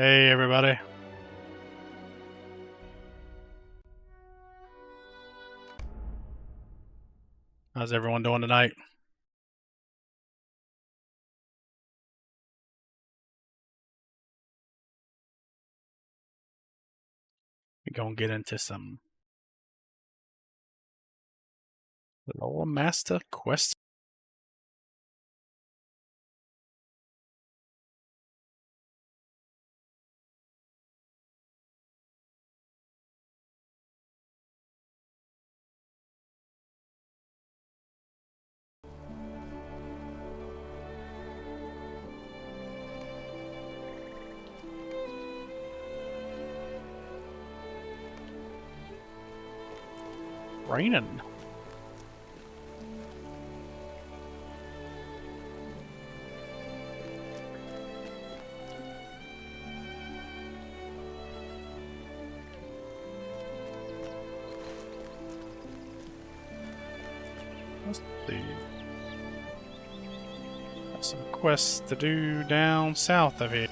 Hey everybody. How's everyone doing tonight? We're gonna get into some Lore Master Quest. Raining. Let's see. Got some quests to do down south of here.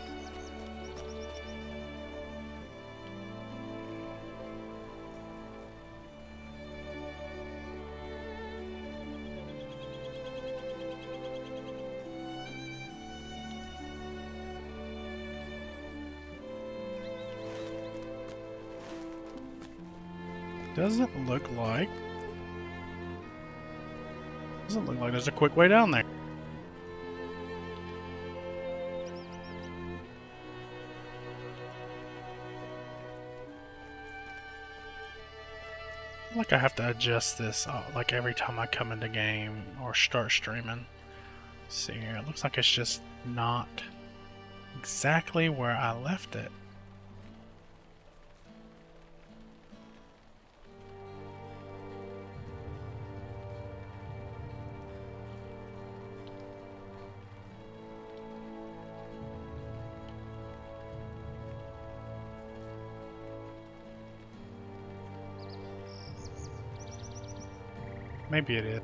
Doesn't look like there's a quick way down there. Like I have to adjust this like every time I come into game or start streaming. Let's see here, it looks like it's just not exactly where I left it. Maybe it is.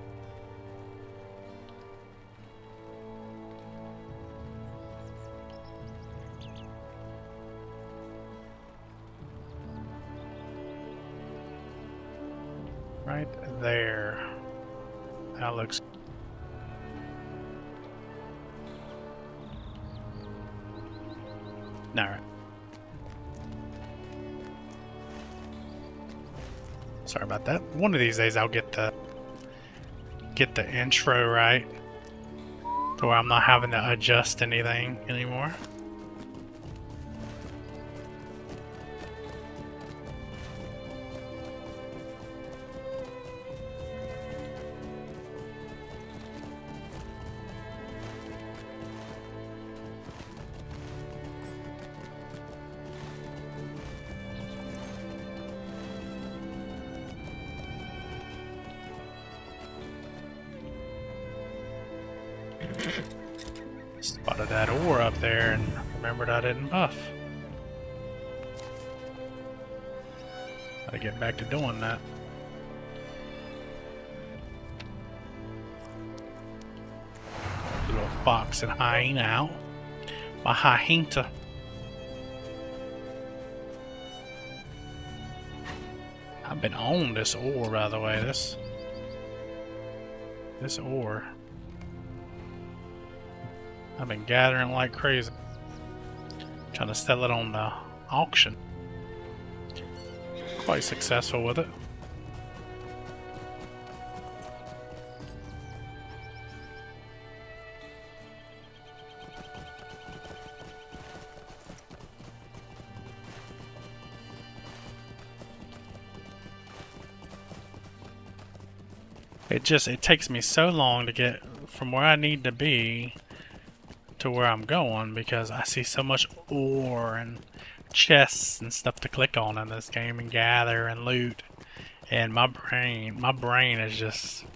Right there. That looks... Alright. Sorry about that. One of these days I'll get the intro right to where I'm not having to adjust anything anymore. Spotted that ore up there and remembered I didn't buff. Gotta get back to doing that. Little fox and hyena out. My hyena. I've been on this ore, by the way. This ore. I've been gathering like crazy. Trying to sell it on the auction. Quite successful with it. It takes me so long to get from where I need to be to where I'm going because I see so much ore and chests and stuff to click on in this game and gather and loot, and my brain is just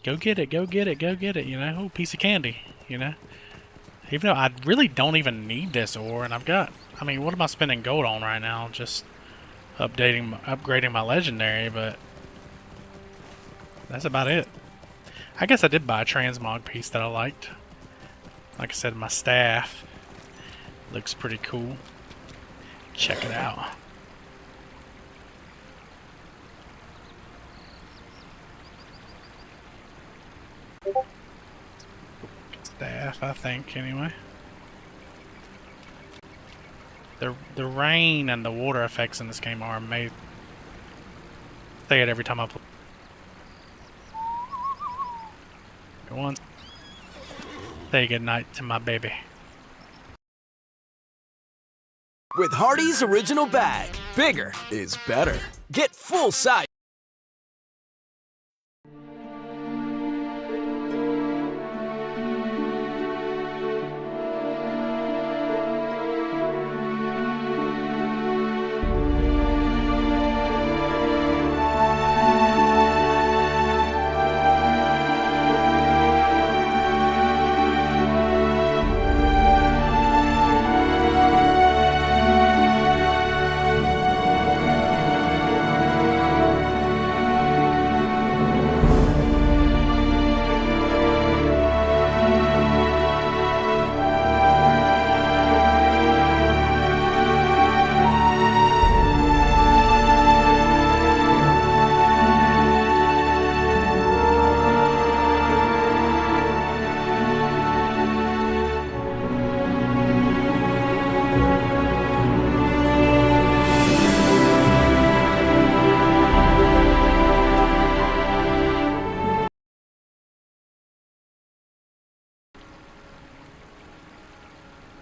go get it, you know, oh, piece of candy, you know, even though I really don't even need this ore, and I mean, what am I spending gold on right now? Just upgrading my legendary, but that's about it. I guess I did buy a transmog piece that I liked. Like I said, my staff. Looks pretty cool. Check it out. Staff, I think, anyway. The rain and the water effects in this game are amazing. Say it every time I play. Once. Say goodnight to my baby. With Hardee's Original Bag, bigger is better. Get full size.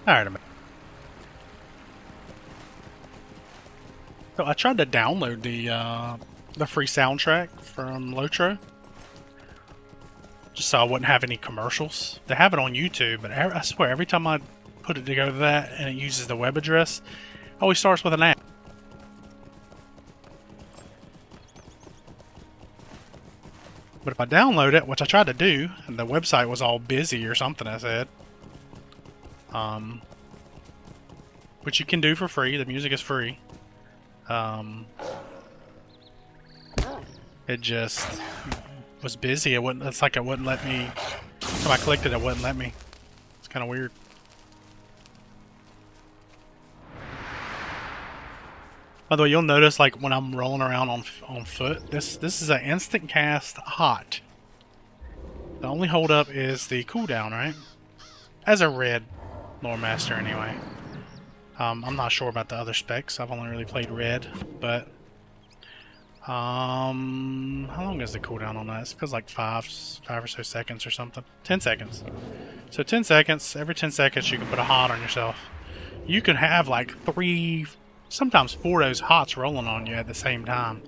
Alright, so I tried to download the free soundtrack from LoTRo, just so I wouldn't have any commercials. They have it on YouTube, but I swear every time I put it to go to that and it uses the web address, it always starts with an ad. But if I download it, which I tried to do, and the website was all busy or something, I said. Which you can do for free. The music is free. It just was busy. It wouldn't. It's like it wouldn't let me. If I clicked it, it wouldn't let me. It's kind of weird. By the way, you'll notice like when I'm rolling around on foot, this is an instant cast hot. The only holdup is the cooldown, right? As a red lore master, anyway. I'm not sure about the other specs. I've only really played red, but how long is the cooldown on that? It feels like five or so seconds or something. 10 seconds. So 10 seconds. Every 10 seconds, you can put a hot on yourself. You can have like 3, sometimes 4 of those hots rolling on you at the same time.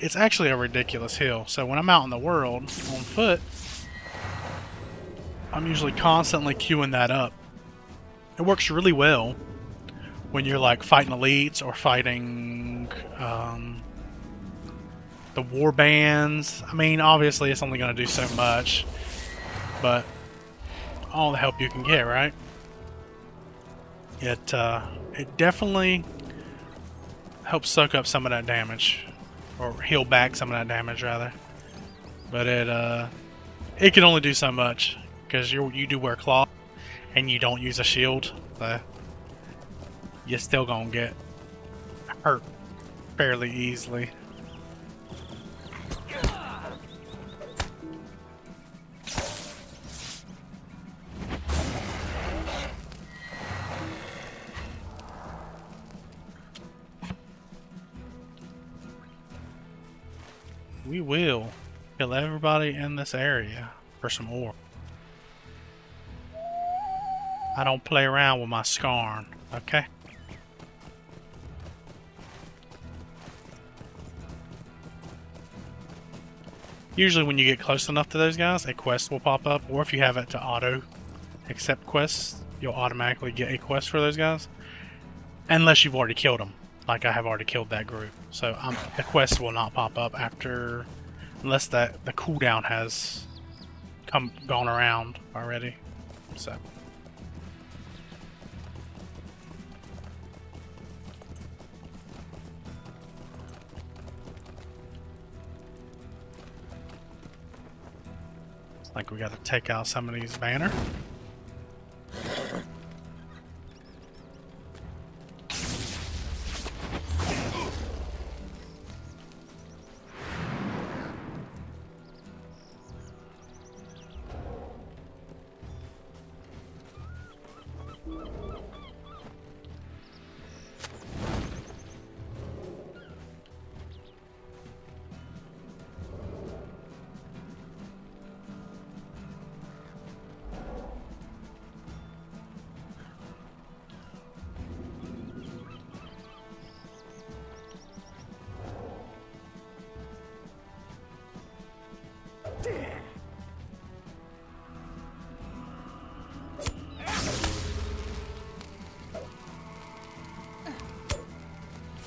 It's actually a ridiculous hill. So when I'm out in the world on foot, I'm usually constantly queuing that up. It works really well when you're like fighting elites or fighting the war bands. I mean, obviously it's only going to do so much, but all the help you can get, right? It definitely helps suck up some of that damage, or heal back some of that damage rather. But it can only do so much because you do wear cloth and you don't use a shield, so you're still gonna get hurt fairly easily. We will kill everybody in this area for some ore. I don't play around with my scarn, okay? Usually when you get close enough to those guys, a quest will pop up, or if you have it to auto accept quests, you'll automatically get a quest for those guys. Unless you've already killed them, like I have already killed that group. So the quest will not pop up after, unless the cooldown has gone around already. So. Like we got to take out some of these banner.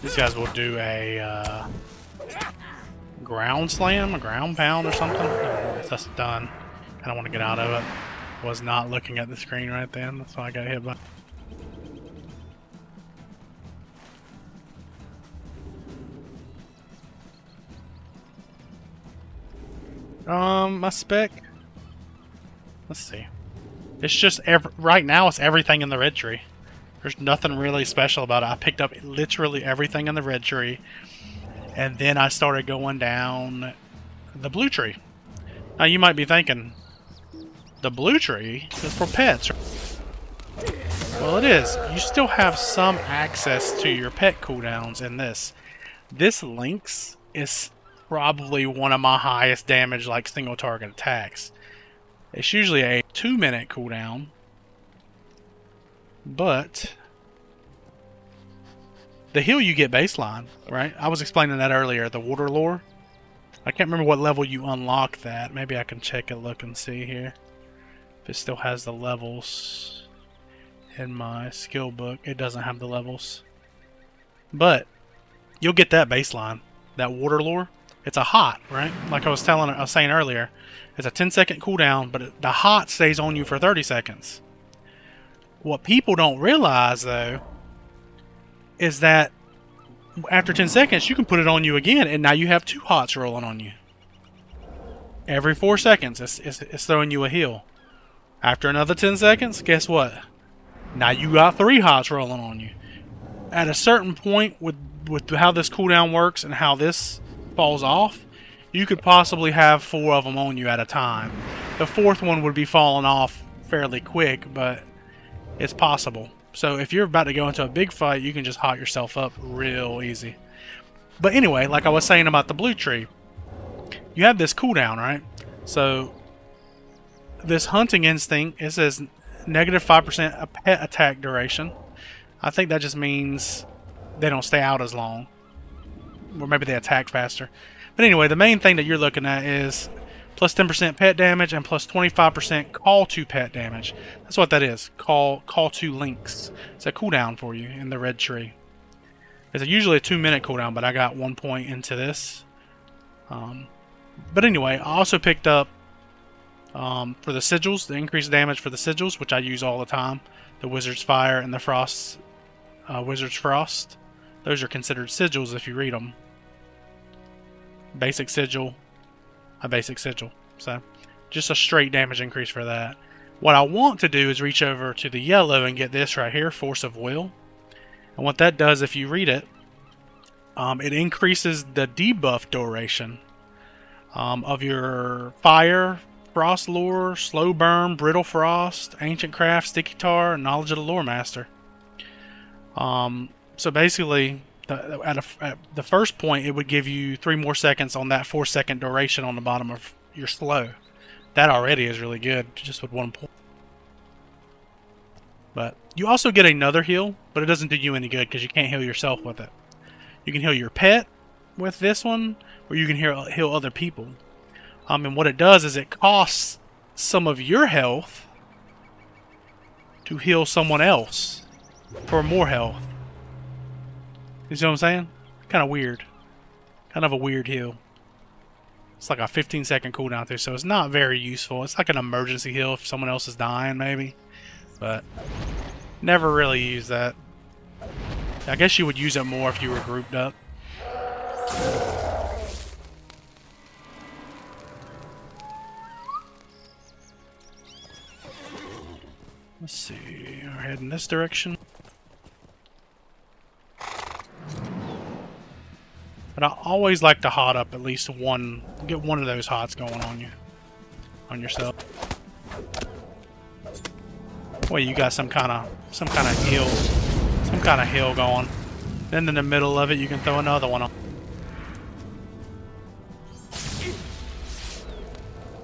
These guys will do a ground slam, a ground pound or something. No, that's done. I don't want to get out of it. Was not looking at the screen right then, that's why I got hit by. My spec. Let's see. It's just right now. It's everything in the red tree. There's nothing really special about it. I picked up literally everything in the red tree, and then I started going down the blue tree. Now you might be thinking, the blue tree is for pets. Well, it is. You still have some access to your pet cooldowns in this. This Lynx is probably one of my highest damage, like single target attacks. It's usually a 2-minute cooldown, but the heal you get baseline, right? I was explaining that earlier, the water lore. I can't remember what level you unlock that. Maybe I can check a look and see here if it still has the levels. In my skill book, it doesn't have the levels, but you'll get that baseline, that water lore. It's a hot, right? Like I was saying earlier, it's a 10-second cooldown, but the hot stays on you for 30 seconds. What people don't realize, though, is that after 10 seconds, you can put it on you again, and now you have 2 hots rolling on you. Every 4 seconds, it's throwing you a heal. After another 10 seconds, guess what? Now you got 3 hots rolling on you. At a certain point, with how this cooldown works and how this falls off, you could possibly have 4 of them on you at a time. The 4th one would be falling off fairly quick, but it's possible. So if you're about to go into a big fight, you can just hot yourself up real easy. But anyway, like I was saying about the blue tree, you have this cooldown, right? So this hunting instinct, it says negative 5% a pet attack duration. I think that just means they don't stay out as long, or maybe they attack faster. But anyway, the main thing that you're looking at is plus 10% pet damage and plus 25% call to pet damage. That's what that is. Call to links. It's a cooldown for you in the red tree. It's usually a 2-minute cooldown, but I got 1 point into this. But anyway, I also picked up for the sigils, the increased damage for the sigils, which I use all the time. The Wizard's Fire and the Wizard's Frost. Those are considered sigils if you read them. Basic sigil, a basic sigil. So just a straight damage increase for that. What I want to do is reach over to the yellow and get this right here, Force of Will. And what that does, if you read it, it increases the debuff duration of your Fire, Frost Lore, Slow Burn, Brittle Frost, Ancient Craft, Sticky Tar, and Knowledge of the Lore Master. So basically, at the first point, it would give you 3 more seconds on that 4-second duration on the bottom of your slow. That already is really good, just with 1 point. But you also get another heal, but it doesn't do you any good because you can't heal yourself with it. You can heal your pet with this one, or you can heal other people. And what it does is it costs some of your health to heal someone else for more health. You see what I'm saying? Kind of weird. Kind of a weird heal. It's like a 15-second cooldown through, so it's not very useful. It's like an emergency heal if someone else is dying, maybe. But never really use that. I guess you would use it more if you were grouped up. Let's see. We're heading this direction. But I always like to hot up at least one, get one of those hots going on you, on yourself. Well, you got some kind of heal going. Then in the middle of it, you can throw another one on.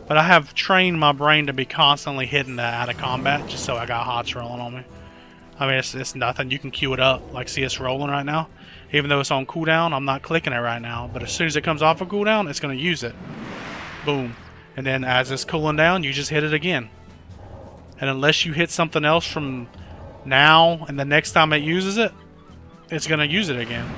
But I have trained my brain to be constantly hitting that out of combat, just so I got hots rolling on me. I mean, it's nothing. You can queue it up. Like, see, it's rolling right now. Even though it's on cooldown, I'm not clicking it right now. But as soon as it comes off of cooldown, it's going to use it. Boom. And then as it's cooling down, you just hit it again. And unless you hit something else from now and the next time it uses it, it's going to use it again.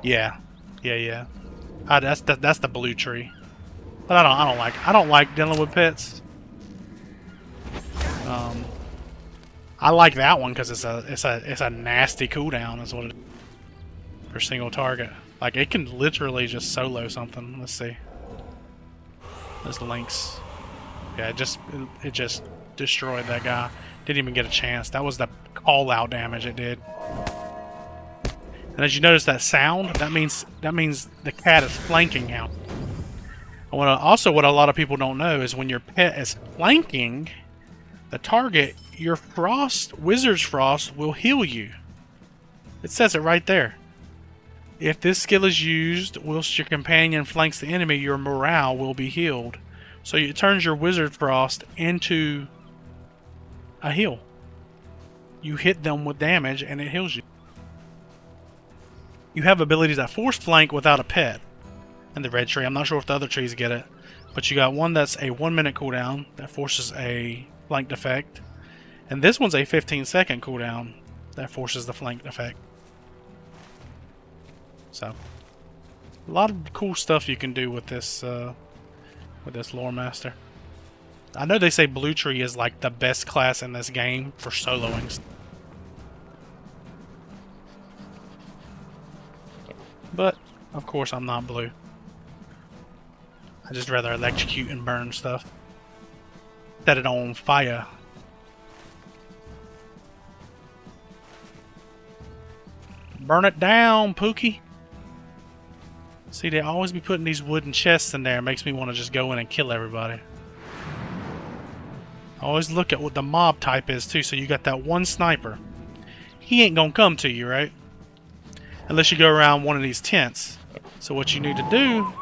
Yeah, yeah. That's the blue tree. But I don't like dealing with pets. I like that one because it's a nasty cooldown is what it is for single target. Like it can literally just solo something. Let's see. There's links. Yeah, it just destroyed that guy. Didn't even get a chance. That was the call out damage it did. And as you notice that sound, that means the cat is flanking out. And what a lot of people don't know is when your pet is flanking the target, your Wizard's Frost will heal you. It says it right there. If this skill is used whilst your companion flanks the enemy, your morale will be healed. So it turns your Wizard Frost into a heal. You hit them with damage and it heals you. You have abilities that force flank without a pet. In the red tree, I'm not sure if the other trees get it, but you got one that's a 1-minute cooldown that forces a flanked effect, and this one's a 15-second cooldown that forces the flanked effect. So, a lot of cool stuff you can do with this lore master. I know they say blue tree is like the best class in this game for soloing. But, of course, I'm not blue. I just rather electrocute and burn stuff. Set it on fire. Burn it down, Pookie. See, they always be putting these wooden chests in there. It makes me want to just go in and kill everybody. Always look at what the mob type is, too. So you got that one sniper. He ain't gonna come to you, right? Unless you go around one of these tents. So what you need to do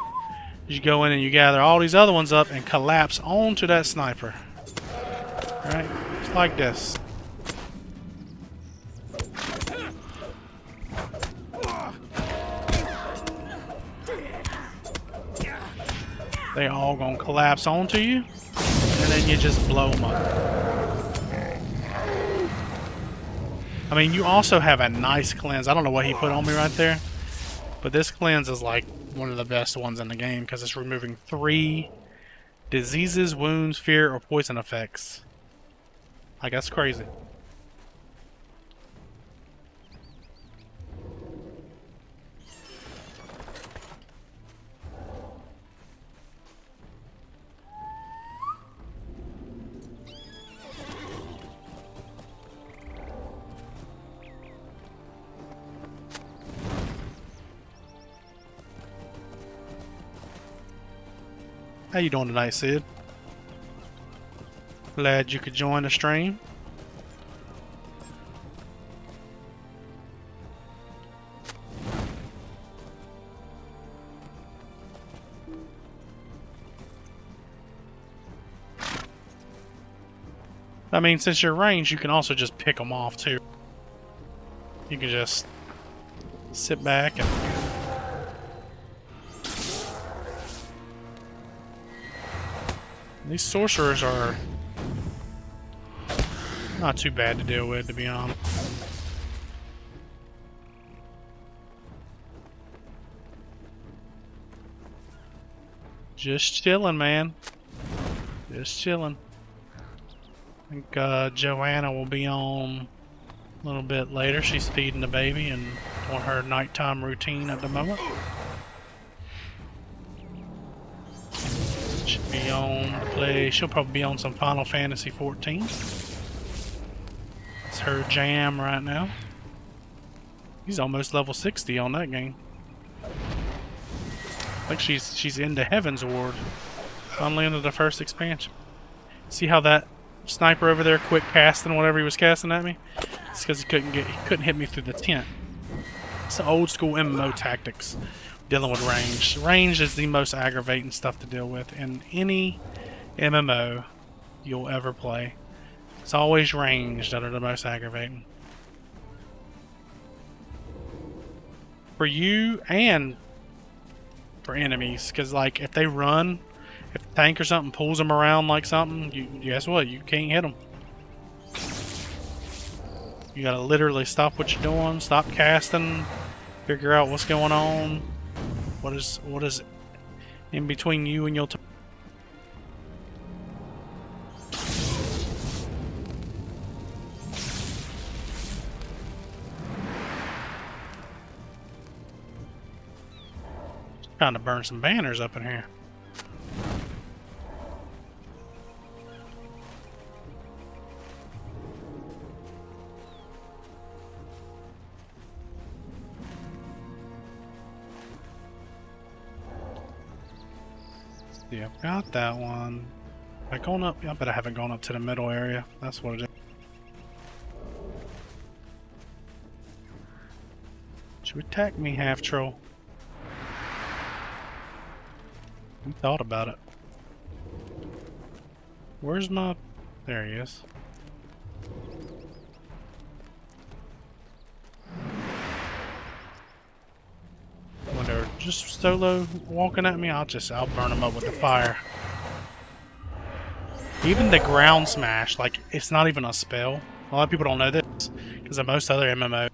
is you go in and you gather all these other ones up and collapse onto that sniper. Right? Just like this. They all gonna collapse onto you, and then you just blow them up. I mean, you also have a nice cleanse. I don't know what he put on me right there, but this cleanse is like one of the best ones in the game because it's removing 3 diseases, wounds, fear, or poison effects. Like, that's crazy. How you doing tonight, Sid? Glad you could join the stream. I mean, since you're ranged, you can also just pick them off too. You can just sit back and these sorcerers are not too bad to deal with, to be honest. Just chilling, man. Just chilling. I think Joanna will be on a little bit later. She's feeding the baby and on her nighttime routine at the moment. Should be on to play. She'll probably be on some Final Fantasy 14. It's her jam right now. He's almost level 60 on that game. I think she's into Heaven's Ward. Finally into the first expansion. See how that sniper over there quit casting whatever he was casting at me? It's because he couldn't hit me through the tent. It's the old school MMO tactics. Dealing with range. Range is the most aggravating stuff to deal with in any MMO you'll ever play. It's always range that are the most aggravating. For you and for enemies, because like if they run, if the tank or something pulls them around like something, you guess what? You can't hit them. You gotta literally stop what you're doing, stop casting, Figure out what's going on. What is in between you and your trying to burn some banners up in here. Yeah, I've got that one. Have I gone up? I bet I haven't gone up to the middle area. That's what it is. Should attack me, half troll. You thought about it. Where's my... There he is. When they're just solo walking at me, I'll burn them up with the fire. Even the ground smash, like, it's not even a spell. A lot of people don't know this, because in most other MMO,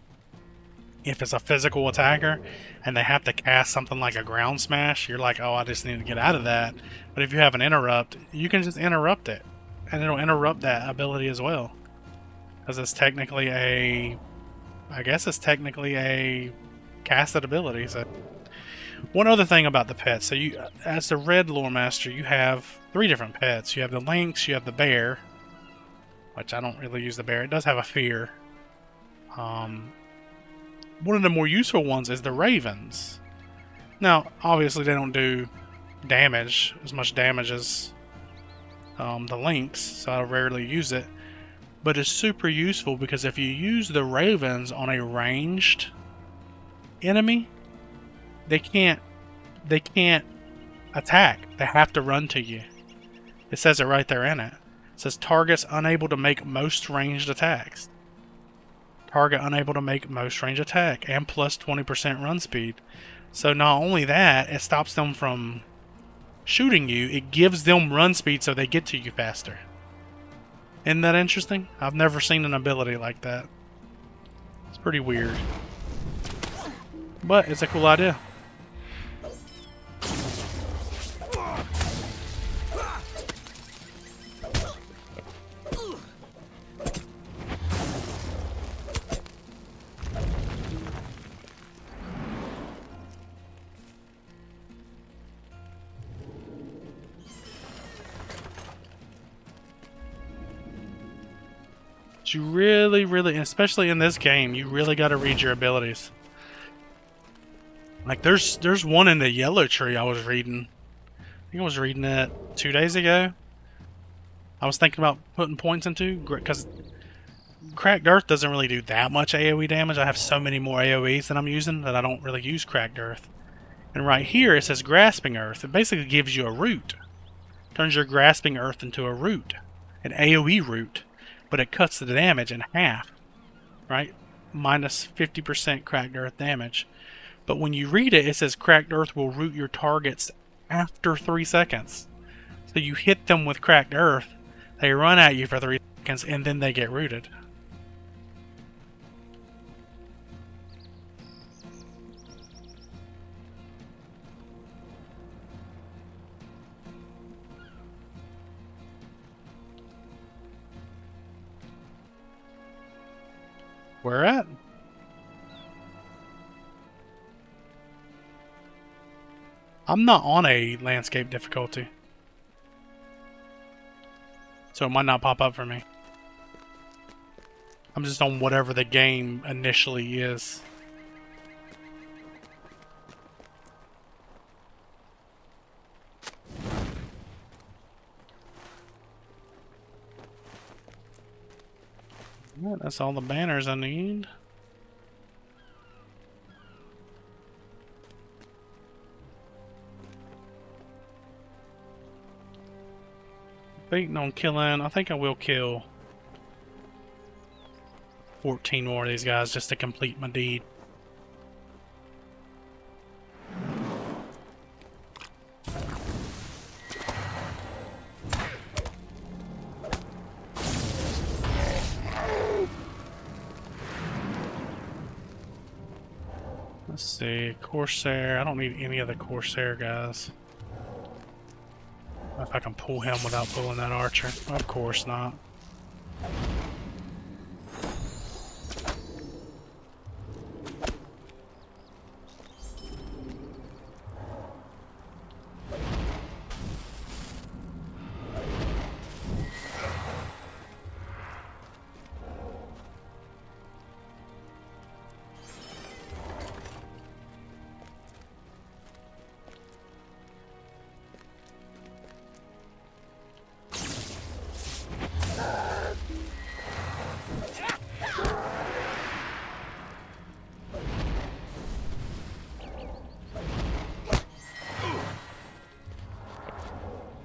if it's a physical attacker and they have to cast something like a ground smash, you're like, oh, I just need to get out of that. But if you have an interrupt, you can just interrupt it, and it'll interrupt that ability as well. Because it's technically a... I guess it's technically a casted ability. So, one other thing about the pets. So you, as the red lore master, you have 3 different pets. You have the lynx, you have the bear, which I don't really use the bear. It does have a fear. One of the more useful ones is the ravens. Now, obviously they don't do damage, as much damage as the lynx, so I rarely use it. But it's super useful because if you use the ravens on a ranged enemy, they can't attack. They have to run to you. It says it right there in it. It says targets unable to make most ranged attacks. Target unable to make most range attack, and plus 20% run speed. So not only that, it stops them from shooting you, it gives them run speed so they get to you faster. Isn't that interesting? I've never seen an ability like that. It's pretty weird. But it's a cool idea. You really, especially in this game, you really got to read your abilities. Like there's one in the yellow tree I was reading. I think I was reading it 2 days ago. I was thinking about putting points into, because Cracked Earth doesn't really do that much AoE damage. I have so many more AoEs that I'm using that I don't really use Cracked Earth. And right here it says Grasping Earth. It basically gives you a root. Turns your Grasping Earth into a root. An AoE root. But it cuts the damage in half, right? Minus 50% Cracked Earth damage. But when you read it, it says Cracked Earth will root your targets after 3 seconds. So you hit them with Cracked Earth, they run at you for 3 seconds, and then they get rooted. Where at? I'm not on a landscape difficulty, so it might not pop up for me. I'm just on whatever the game initially is. Yeah, that's all the banners I need. Waiting on killing. I think I will kill 14 more of these guys just to complete my deed. Let's see, Corsair. I don't need any of the Corsair guys. If I can pull him without pulling that archer. Of course not.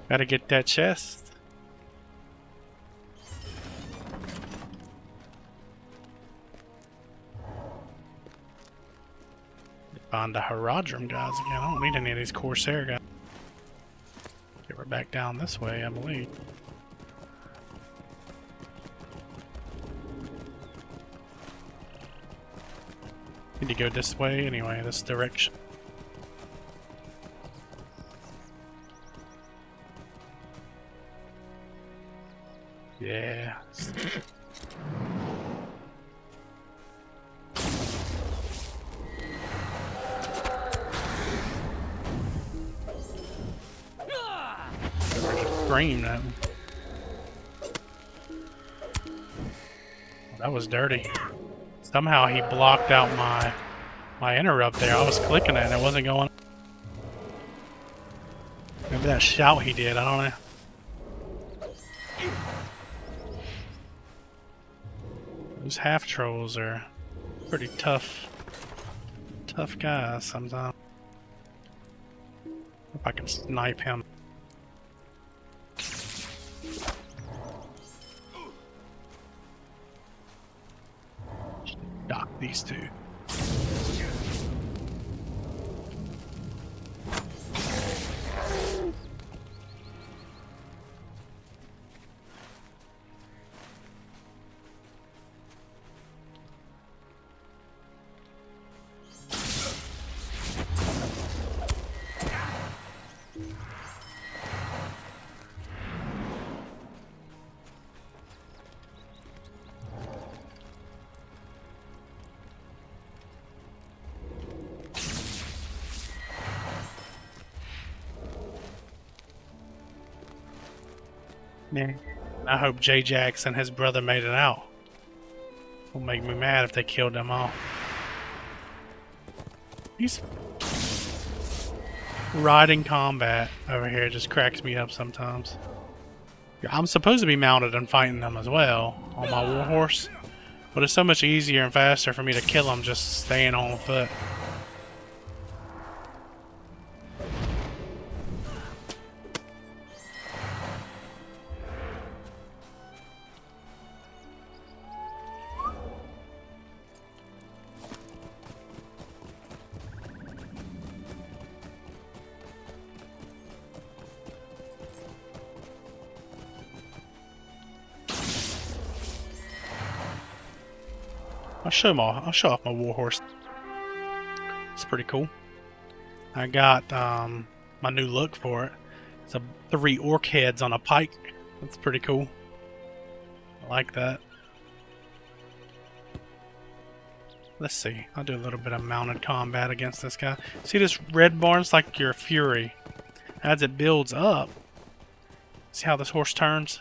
Gotta get that chest. Find the Herodrum guys again. I don't need any of these Corsair guys. Okay, we're back down this way, I believe. Need to go this way anyway, this direction. Yeah. Scream at him. That was dirty. Somehow he blocked out my interrupt there. I was clicking it and it wasn't going. Maybe that shout he did, I don't know. Those half trolls are pretty tough guys sometimes. If I can snipe him. Dock these two. Yeah. I hope J-Jax and his brother made it out. It'll make me mad if they killed them all. He's riding combat over here just cracks me up sometimes. I'm supposed to be mounted and fighting them as well on my warhorse, but it's so much easier and faster for me to kill them just staying on foot. I'll show off my warhorse. It's pretty cool. I got my new look for it. It's 3 orc heads on a pike. That's pretty cool. I like that. Let's see. I'll do a little bit of mounted combat against this guy. See this red bar? It's like your fury. As it builds up, see how this horse turns?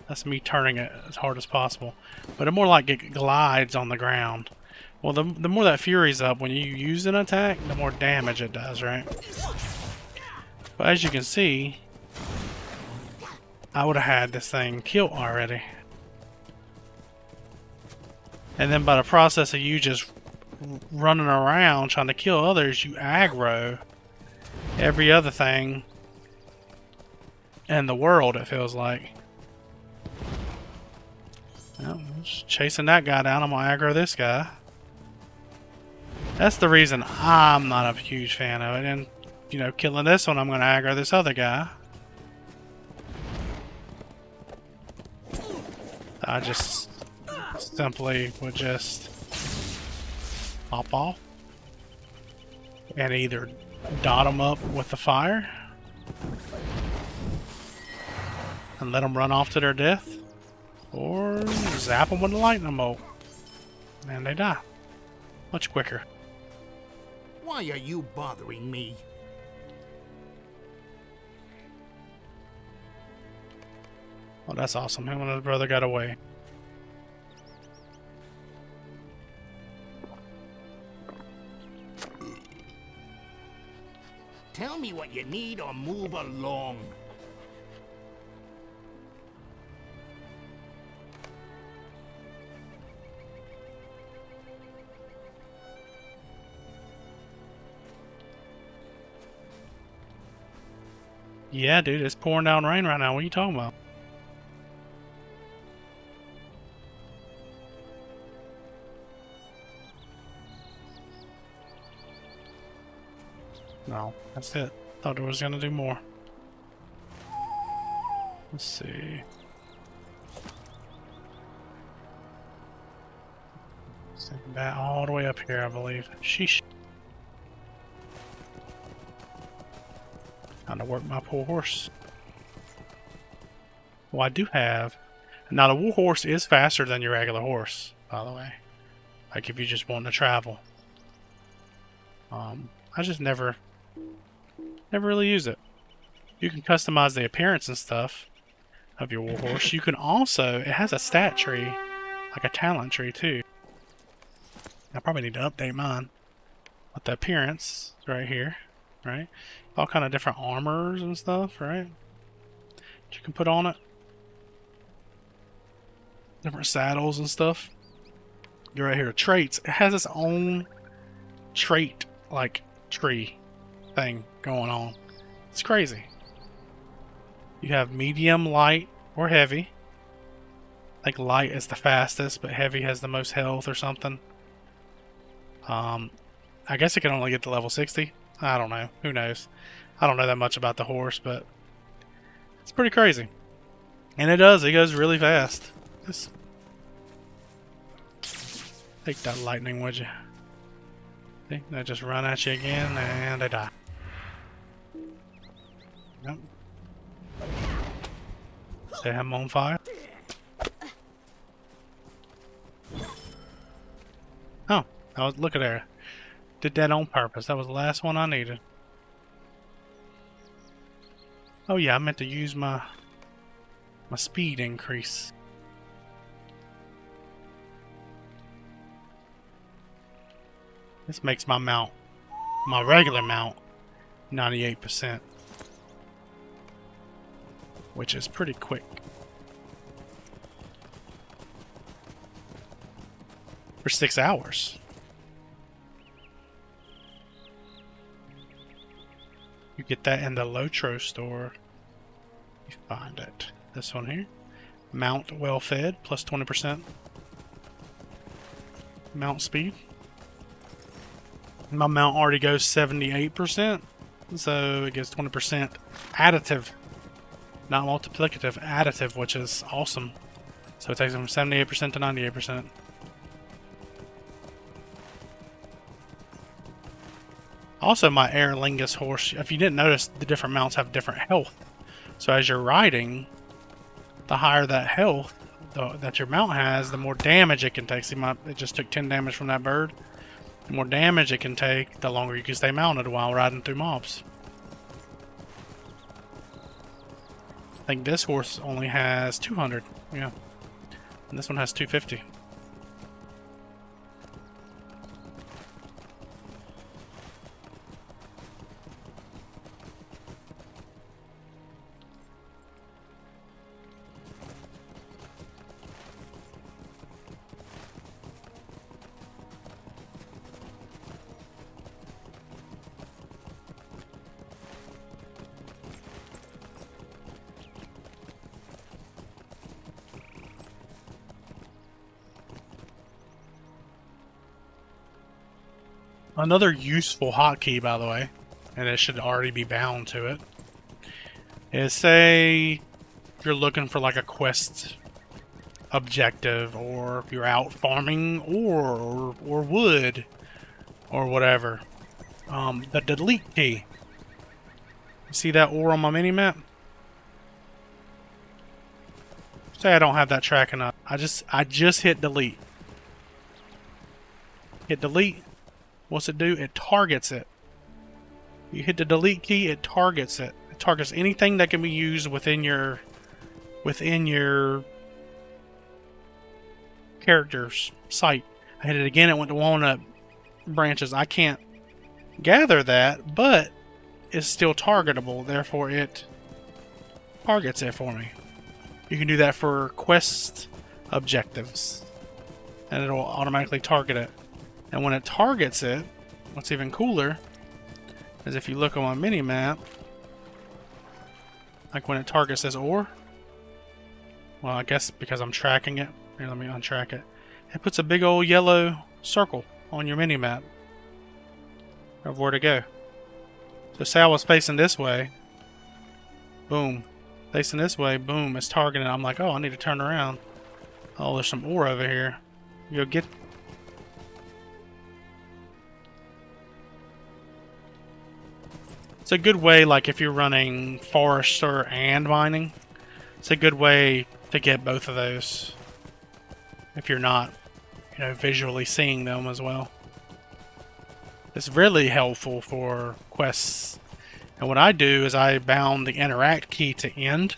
That's me turning it as hard as possible. But it more like it glides on the ground. Well, the more that fury's up, when you use an attack, the more damage it does, right? But as you can see, I would have had this thing killed already. And then by the process of you just running around trying to kill others, you aggro every other thing in the world, it feels like. Well, just chasing that guy down, I'm gonna aggro this guy. That's the reason I'm not a huge fan of it. And, you know, killing this one, I'm gonna aggro this other guy. I just simply would just pop off. and either dot them up with the fire and let them run off to their death, or zap them with a lightning bolt and they die much quicker. Why are you bothering me? Oh, that's awesome. Him and his brother got away. Tell me what you need or move along. Yeah, dude, it's pouring down rain right now. What are you talking about? No, that's it. Thought it was gonna do more. Let's see. Send that all the way up here, I believe. Sheesh. Time to work my poor horse. Well, I do have... Now, the war horse is faster than your regular horse, by the way. Like, if you just want to travel. I just never really use it. You can customize the appearance and stuff of your war horse. You can also... It has a stat tree, like a talent tree, too. I probably need to update mine. With the appearance, right here, right? All kind of different armors and stuff, right? That you can put on it. Different saddles and stuff. You're right here, traits. It has its own trait, like, tree thing going on. It's crazy. You have medium, light, or heavy. Like, light is the fastest, but heavy has the most health or something. I guess it can only get to level 60. I don't know. Who knows? I don't know that much about the horse, but it's pretty crazy. And it does. It goes really fast. Just take that lightning, would you? See? They just run at you again, and they die. Yep. Set him on fire. Oh, look at there. Did that on purpose. That was the last one I needed. Oh yeah, I meant to use my speed increase. This makes my mount, my regular mount, 98%. Which is pretty quick. For 6 hours. You get that in the LoTRo store. You find it. This one here. Mount well fed, plus 20%. Mount speed. My mount already goes 78%. So it gives 20% additive. Not multiplicative, additive, which is awesome. So it takes it from 78% to 98%. Also, my Aer Lingus horse, if you didn't notice, the different mounts have different health. So as you're riding, the higher that health that your mount has, the more damage it can take. See, it just took 10 damage from that bird. The more damage it can take, the longer you can stay mounted while riding through mobs. I think this horse only has 200, yeah. And this one has 250. Another useful hotkey, by the way, and it should already be bound to it, is say you're looking for like a quest objective, or if you're out farming ore or wood or whatever. the delete key. You see that ore on my mini-map? Say I don't have that tracking up. I just hit delete. Hit delete. What's it do? It targets it. You hit the delete key, it targets it. It targets anything that can be used within your character's sight. I hit it again, it went to walnut branches. I can't gather that, but it's still targetable, therefore it targets it for me. You can do that for quest objectives, and it'll automatically target it. And when it targets it, what's even cooler is if you look on my mini-map, like when it targets this ore, well, I guess because I'm tracking it, here, let me untrack it. It puts a big old yellow circle on your mini-map of where to go. So say I was facing this way, boom. Facing this way, boom, it's targeting. I'm like, oh, I need to turn around. Oh, there's some ore over here. You'll get... It's a good way, like if you're running forester and mining, it's a good way to get both of those. If you're not, you know, visually seeing them as well. It's really helpful for quests. And what I do is I bound the interact key to end.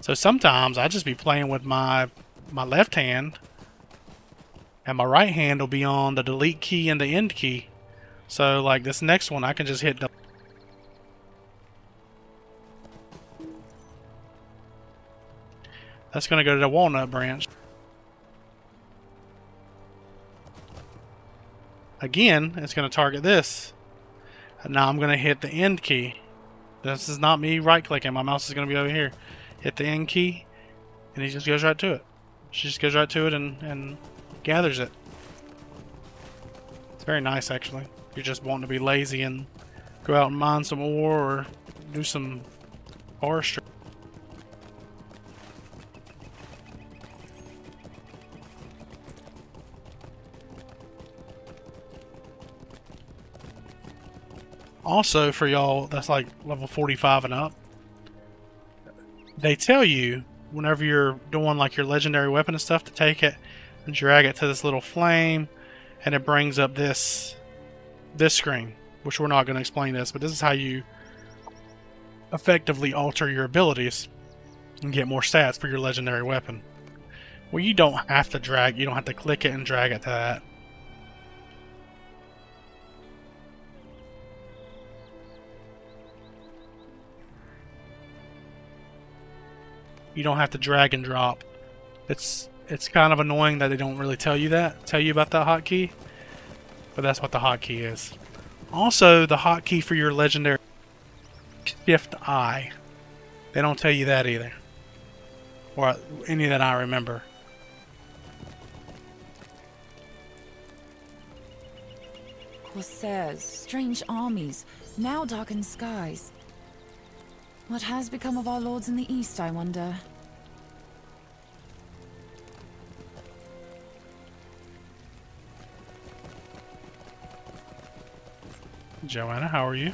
So sometimes I just be playing with my left hand, and my right hand will be on the delete key and the end key. So like this next one, I can just hit the... That's going to go to the walnut branch. Again, it's going to target this. And now I'm going to hit the end key. This is not me right-clicking. My mouse is going to be over here. Hit the end key, and he just goes right to it. She just goes right to it and gathers it. It's very nice, actually. If you're just wanting to be lazy and go out and mine some ore or do some forestry. Also, for y'all that's like level 45 and up, they tell you whenever you're doing like your legendary weapon and stuff to take it and drag it to this little flame, and it brings up this screen, which we're not going to explain this, but this is how you effectively alter your abilities and get more stats for your legendary weapon. Well, you don't have to drag, you don't have to click it and drag it to that. You don't have to drag and drop. It's kind of annoying that they don't really tell you about that hotkey, but that's what the hotkey is. Also, the hotkey for your legendary Shift I. They don't tell you that either, or any that I remember. Corsairs, strange armies, now darkened skies. What has become of our lords in the east, I wonder? Joanna, how are you?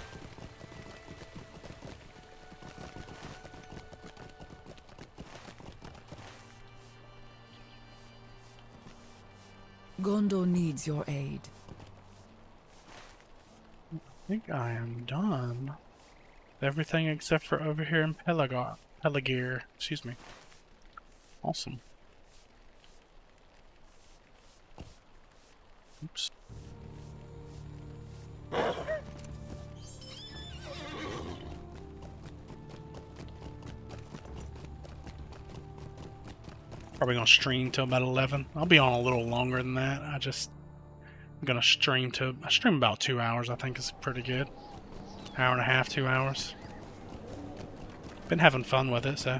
Gondor needs your aid. I think I am done. Everything except for over here in Pelagir. Excuse me. Awesome. Oops. Probably gonna stream till about 11. I'll be on a little longer than that. I'm gonna stream about 2 hours. I think is pretty good. Hour and a half, 2 hours. Been having fun with it, so.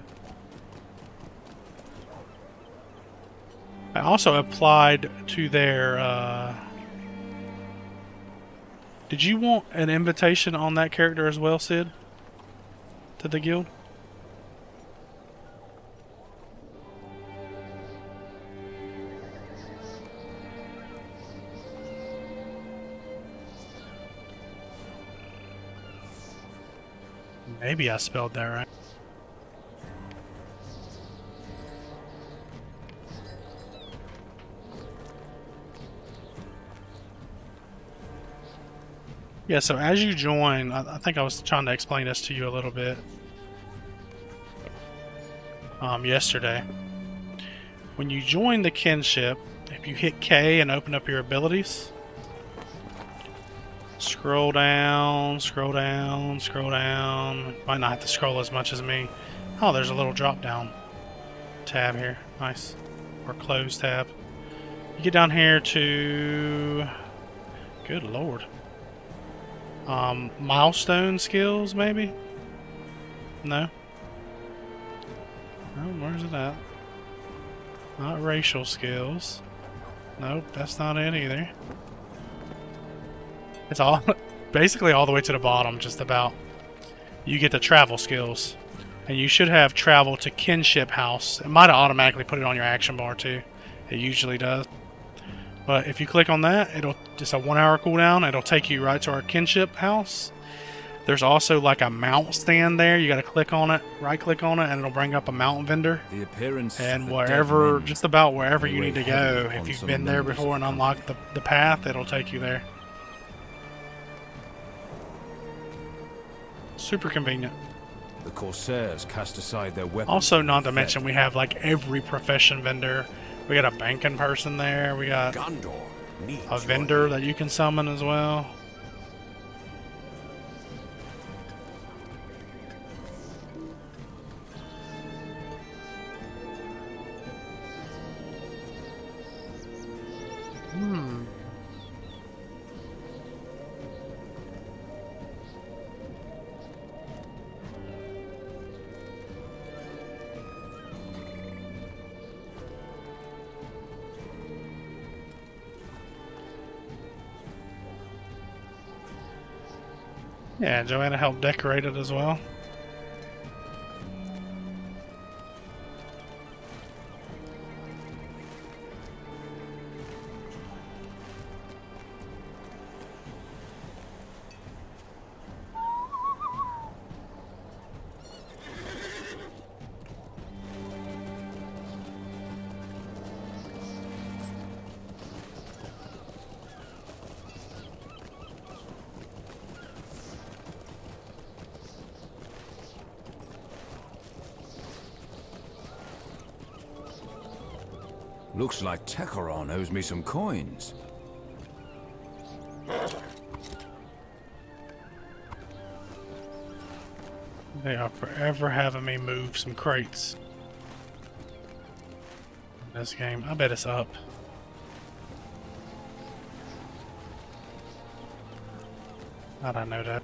I also applied to their, Did you want an invitation on that character as well, Sid? To the guild? Maybe I spelled that right. Yeah, so as you join, I think I was trying to explain this to you a little bit yesterday. When you join the kinship, if you hit K and open up your abilities, scroll down, scroll down, scroll down. Might not have to scroll as much as me. Oh, there's a little drop down tab here. Nice. Or close tab. You get down here to... Good lord. Milestone skills, maybe? No? Oh, where's it at? Not racial skills. Nope, that's not it either. It's all basically all the way to the bottom, just about. You get the travel skills. And you should have travel to kinship house. It might have automatically put it on your action bar too. It usually does. But if you click on that, it'll just a 1 hour cooldown. It'll take you right to our kinship house. There's also like a mount stand there. You got to click on it, right click on it, and it'll bring up a mount vendor. The appearance and wherever, just about wherever you need to go, if you've been there before and unlocked the path, it'll take you there. Super convenient. The Corsairs cast aside their weapons. Also, not to mention, we have like every profession vendor. We got a banking person there. We got a vendor that you can summon as well. Yeah, Joanna helped decorate it as well. Looks like Techeron owes me some coins. They are forever having me move some crates. In this game, I bet it's up. How'd I know that?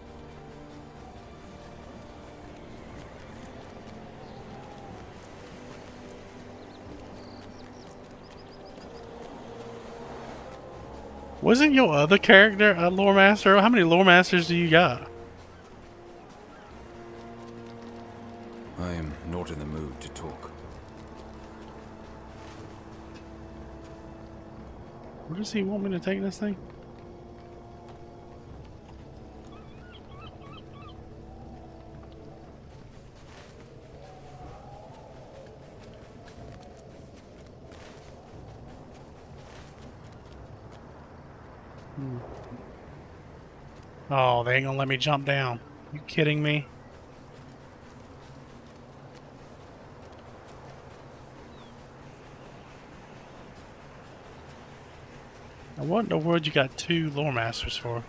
Wasn't your other character a lore master? How many lore masters do you got? I am not in the mood to talk. Where does he want me to take this thing? Oh, they ain't gonna let me jump down. You kidding me? Now, what in the world you got 2 lore masters for?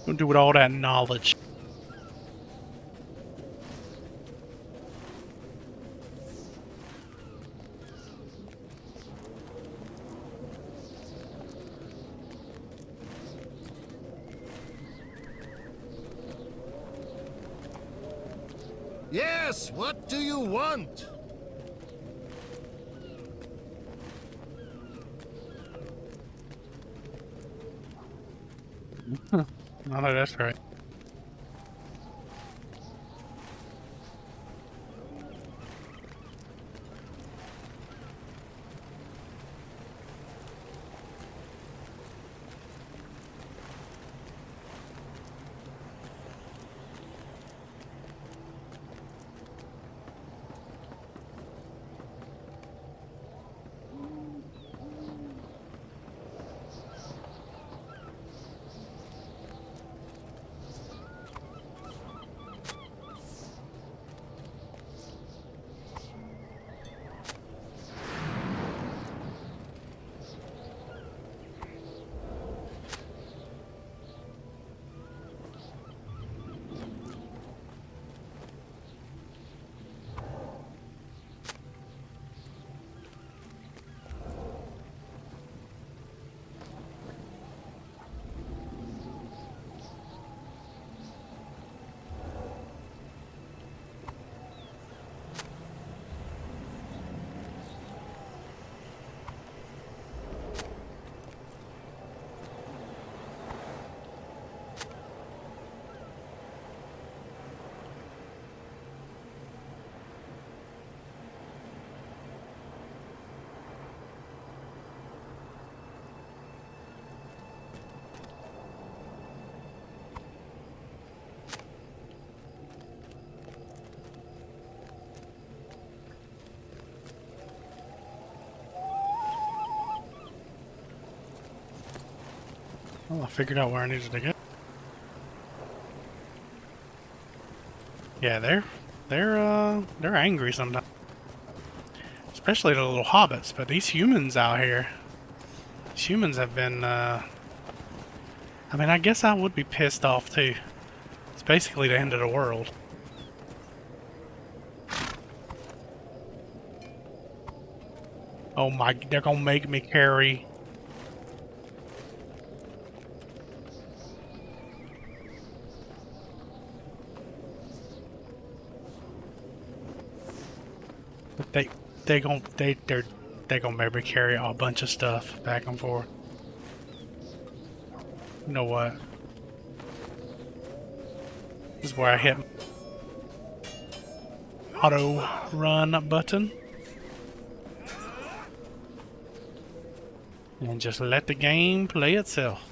Don't do with all that knowledge. Yes, what do you want? No, that's right. Well, I figured out where I needed to go. Yeah, they're angry sometimes. Especially the little hobbits, but these humans out here. These humans have been, I mean, I guess I would be pissed off too. It's basically the end of the world. Oh my, they're gonna make me carry. But they're gonna make me carry a bunch of stuff back and forth. You know what? This is where I hit auto run button. And just let the game play itself.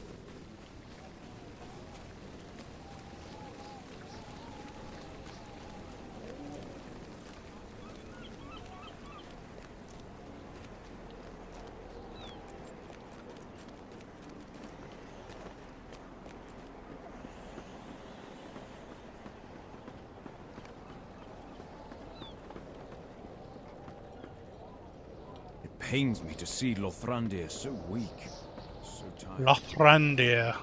It pains me to see Lothrandir so weak, so tired. Lothrandir.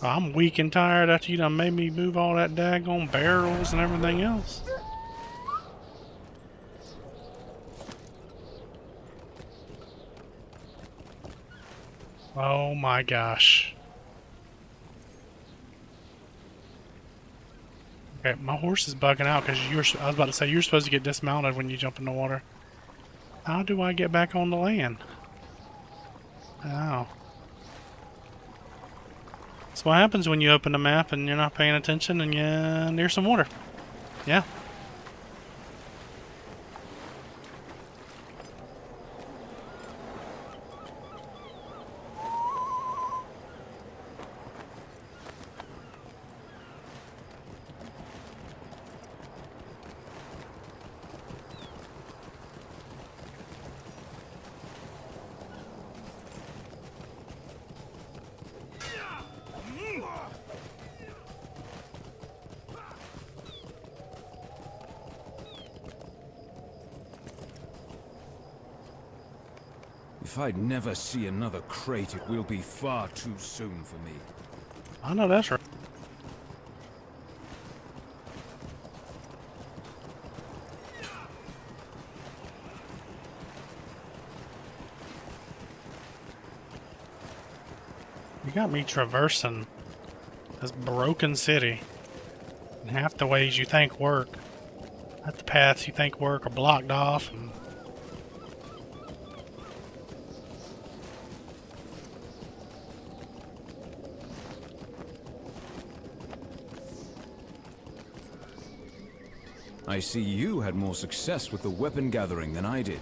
I'm weak and tired after you done made me move all that daggone barrels and everything else. Oh my gosh. Okay, my horse is bugging out because I was about to say you're supposed to get dismounted when you jump in the water. How do I get back on the land? Oh. That's what happens when you open the map and you're not paying attention and you're near some water. Yeah. If I'd never see another crate, it will be far too soon for me. I know that's right. You got me traversing this broken city. And half the ways you think work, half the paths you think work are blocked off. And I see you had more success with the weapon gathering than I did.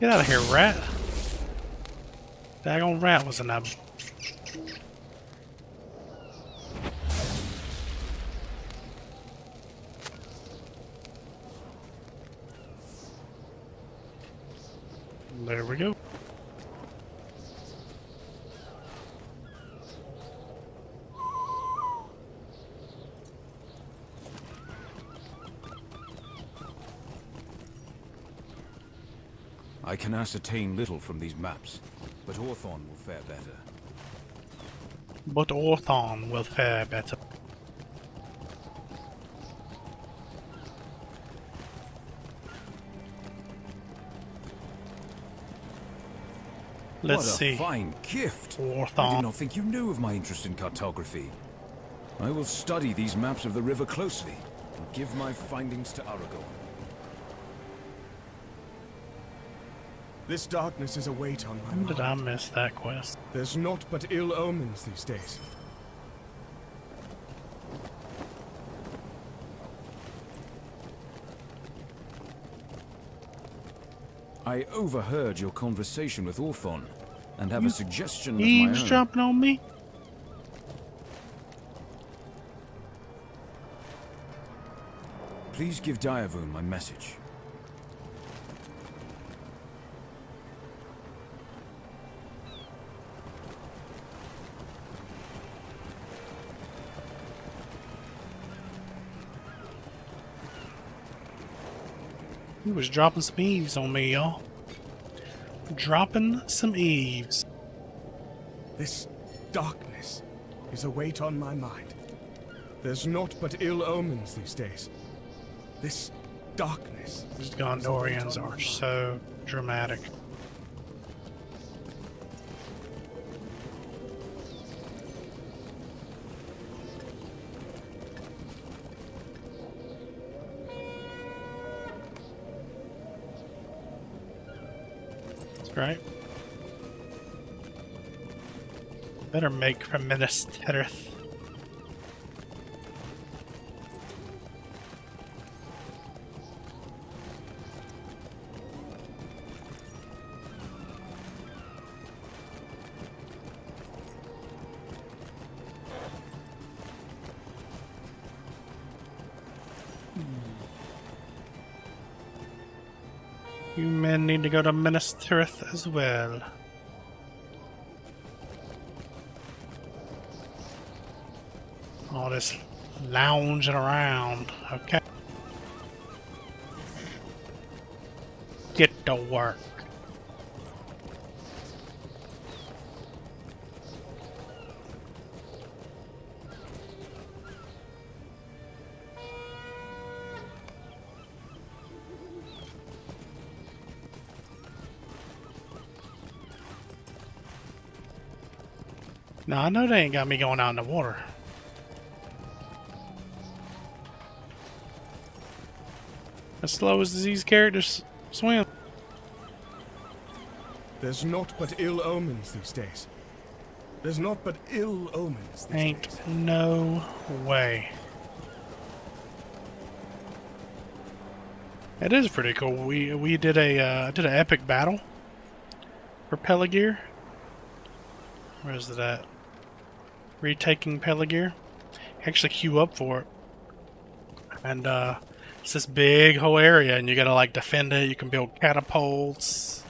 get out of here, rat. Daggone rat was in that. There we go. I can ascertain little from these maps, but Orthon will fare better. But Orthon will fare better. Let's see. What a fine gift! I Orthon. did not think you knew of my interest in cartography. I will study these maps of the river closely. and give my findings to Aragorn. This darkness is a weight on my When did mind. I miss that quest? There's naught but ill omens these days. I overheard your conversation with Orthon, and have a suggestion of my own. Eavesdropping on me? Please give Diavone my message. He was dropping some eaves on me, y'all. Dropping some eaves. This darkness is a weight on my mind. There's naught but ill omens these days. This darkness. These Gondorians are so dramatic. That's right. Better make for Minas Tirith. You men need to go to Minas Tirith as well. All this lounging around, okay? Get to work. Now, I know they ain't got me going out in the water. As slow as these characters swim. There's naught but ill omens these days. There's naught but ill omens these Ain't days. no way. It is pretty cool. We did an epic battle for Peligir. Where is it at? Retaking Peligir. Actually queue up for it. And it's this big whole area and you gotta like defend it. You can build catapults.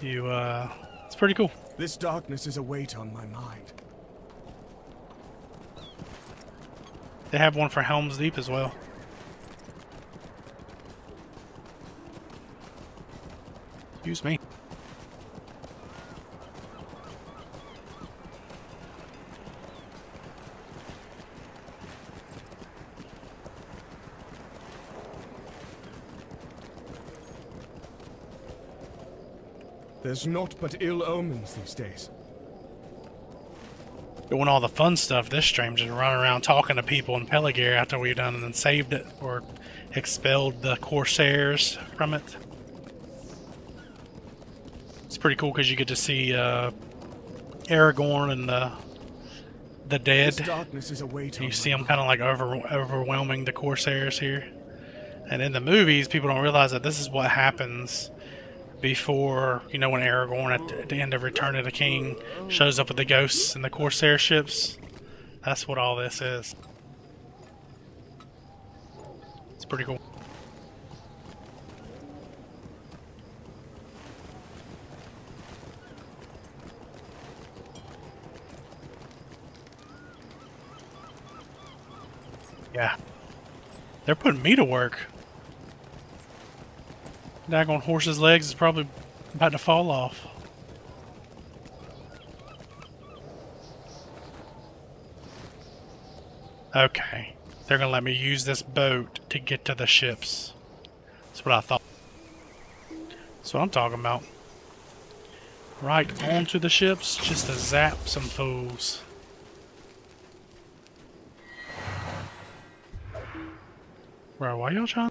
It's pretty cool. This darkness is a weight on my mind. They have one for Helm's Deep as well. Excuse me. There's naught but ill omens these days. Doing all the fun stuff this stream, just running around talking to people in Peligir after we've done and saved it or expelled the Corsairs from it. It's pretty cool because you get to see Aragorn and the dead. This darkness is a weight on You my see them mind. kind of like overwhelming the Corsairs here. And in the movies, people don't realize that this is what happens before, you know, when Aragorn at the end of Return of the King shows up with the ghosts and the Corsair ships. That's what all this is. It's pretty cool. Yeah. They're putting me to work. Daggone horse's legs is probably about to fall off. Okay. They're gonna let me use this boat to get to the ships. That's what I thought. That's what I'm talking about. Right onto the ships just to zap some fools. Bro, why y'all trying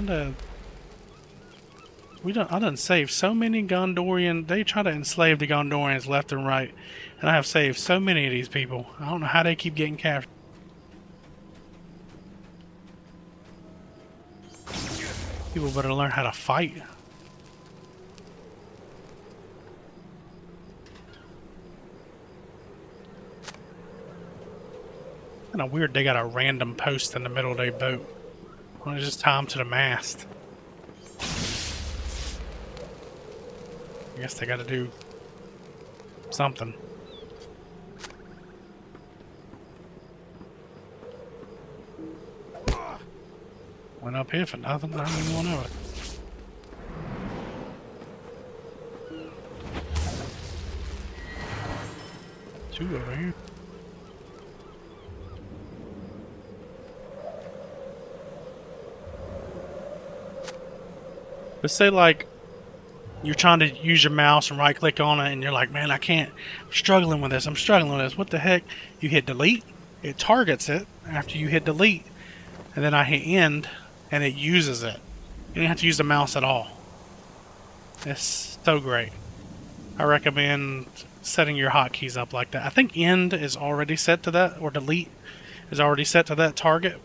to... I done saved so many Gondorian... They try to enslave the Gondorians left and right. And I have saved so many of these people. I don't know how they keep getting captured. People better learn how to fight. Kinda weird they got a random post in the middle of their boat. Why don't they just tie them to the mast? I guess they gotta do something. Went up here for nothing, not even one of it. Two over here. Let's say like you're trying to use your mouse and right click on it and you're like, man, I can't, I'm struggling with this, what the heck? You hit delete, it targets it after you hit delete, and then I hit end and it uses it. You don't have to use the mouse at all. It's so great. I recommend setting your hotkeys up like that. I think end is already set to that, or delete is already set to that target,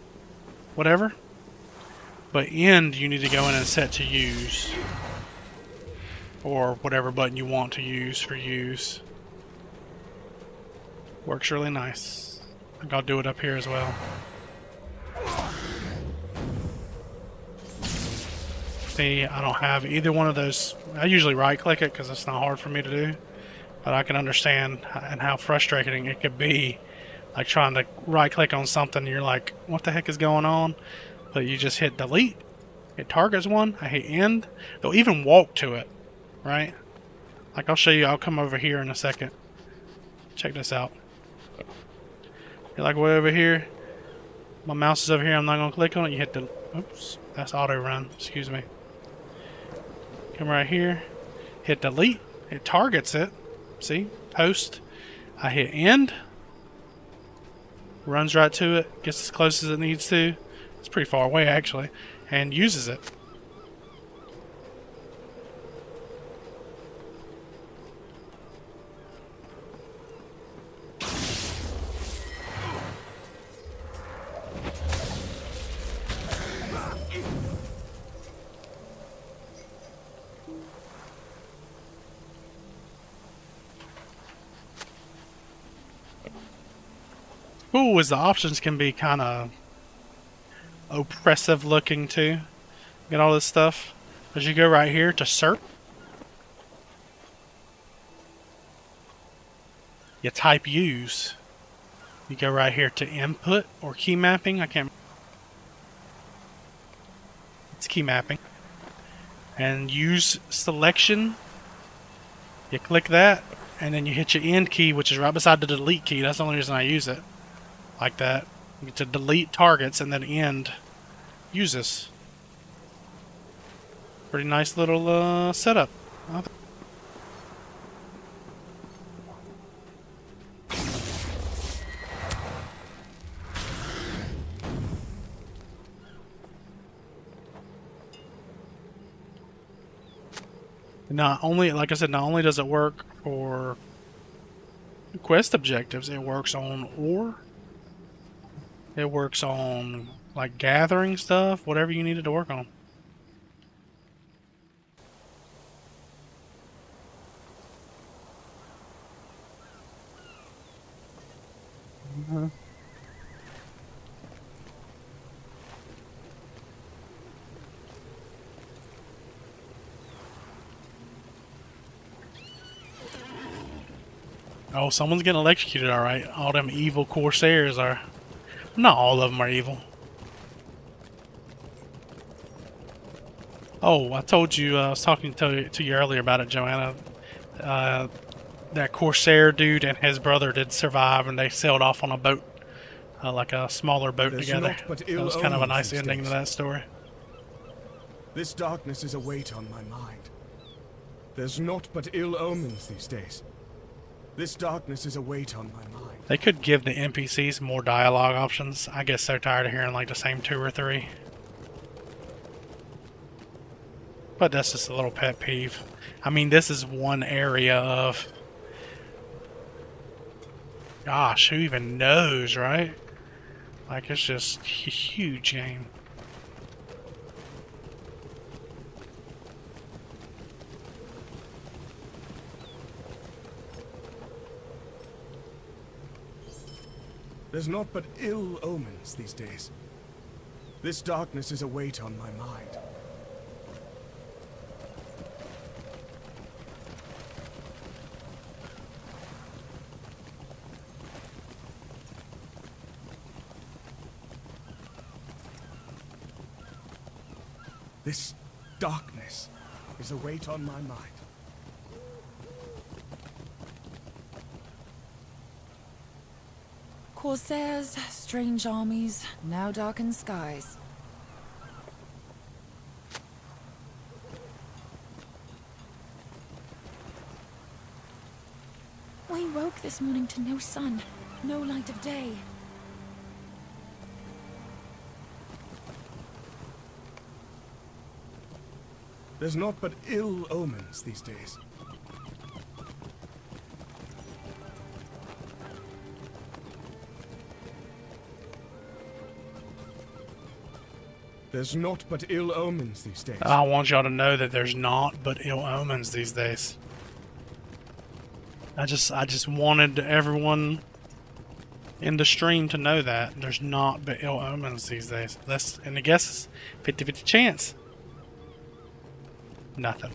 whatever. But end, you need to go in and set to use, or whatever button you want to use for use. Works really nice. I think I'll do it up here as well. See, I don't have either one of those. I usually right click it because it's not hard for me to do, but I can understand and how frustrating it could be, like trying to right click on something and you're like, what the heck is going on? But you just hit delete, it targets one, I hit end, they'll even walk to it, right? Like I'll show you, I'll come over here in a second. Check this out. You're like way over here, my mouse is over here, I'm not going to click on it, you hit the, oops, that's auto run, excuse me. Come right here, hit delete, it targets it, see, post, I hit end, runs right to it, gets as close as it needs to. It's pretty far away actually, and uses it. Cool as the options can be kind of oppressive looking too. Get all this stuff. As you go right here to search, you type use. You go right here to input or key mapping. I can't. It's key mapping. And use selection. You click that, and then you hit your end key, which is right beside the delete key. That's the only reason I use it. Like that. You get to delete targets and then end uses. Pretty nice little setup. Not only, like I said, not only does it work for quest objectives, it works on ore. It works on like gathering stuff, whatever you needed to work on. Oh, someone's getting electrocuted, alright. All them evil Corsairs are... Not all of them are evil. Oh, I told you, I was talking to you earlier about it, Joanna. That Corsair dude and his brother did survive, and they sailed off on a boat. Like a smaller boat together. That was kind of a nice ending to that story. This darkness is a weight on my mind. There's naught but ill omens these days. This darkness is a weight on my mind. They could give the NPCs more dialogue options. I get so tired of hearing like the same 2 or 3. But that's just a little pet peeve. I mean, this is one area of... Gosh, who even knows, right? Like, it's just a huge game. There's naught but ill omens these days. This darkness is a weight on my mind. This darkness is a weight on my mind. Corsairs, strange armies, now darkened skies. We woke this morning to no sun, no light of day. There's naught but ill omens these days. There's naught but ill omens these days. I want y'all to know that there's not but ill omens these days. I just wanted everyone in the stream to know that there's not but ill omens these days. And I guess it's 50-50 chance. Nothing.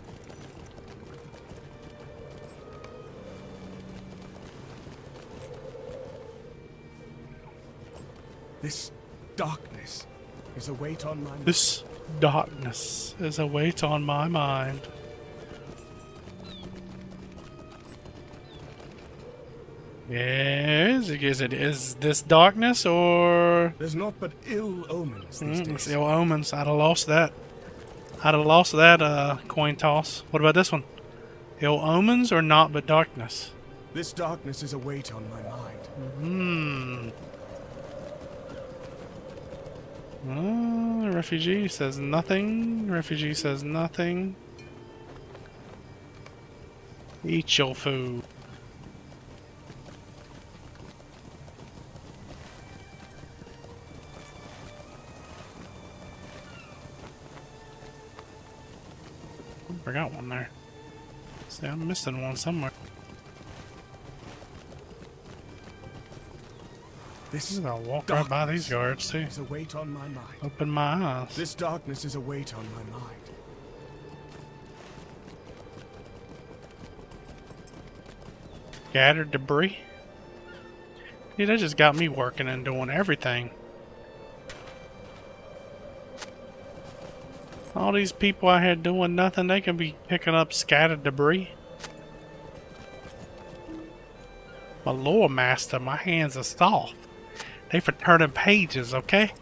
This darkness is a weight on my mind. This darkness is a weight on my mind. Yes, is this darkness or? There's naught but ill omens these days. It's ill omens. I'd have lost that. Coin toss. What about this one? Ill omens or not but darkness? This darkness is a weight on my mind. Refugee says nothing. Refugee says nothing. Eat your food. I got one there. See, I'm missing one somewhere. This is I'll walk right by these guards too. a weight on my mind. Open my eyes. This darkness is a weight on my mind. Scattered debris. Yeah, that just got me working and doing everything. All these people out here doing nothing, they can be picking up scattered debris. My lore master, my hands are soft. They for turning pages, okay?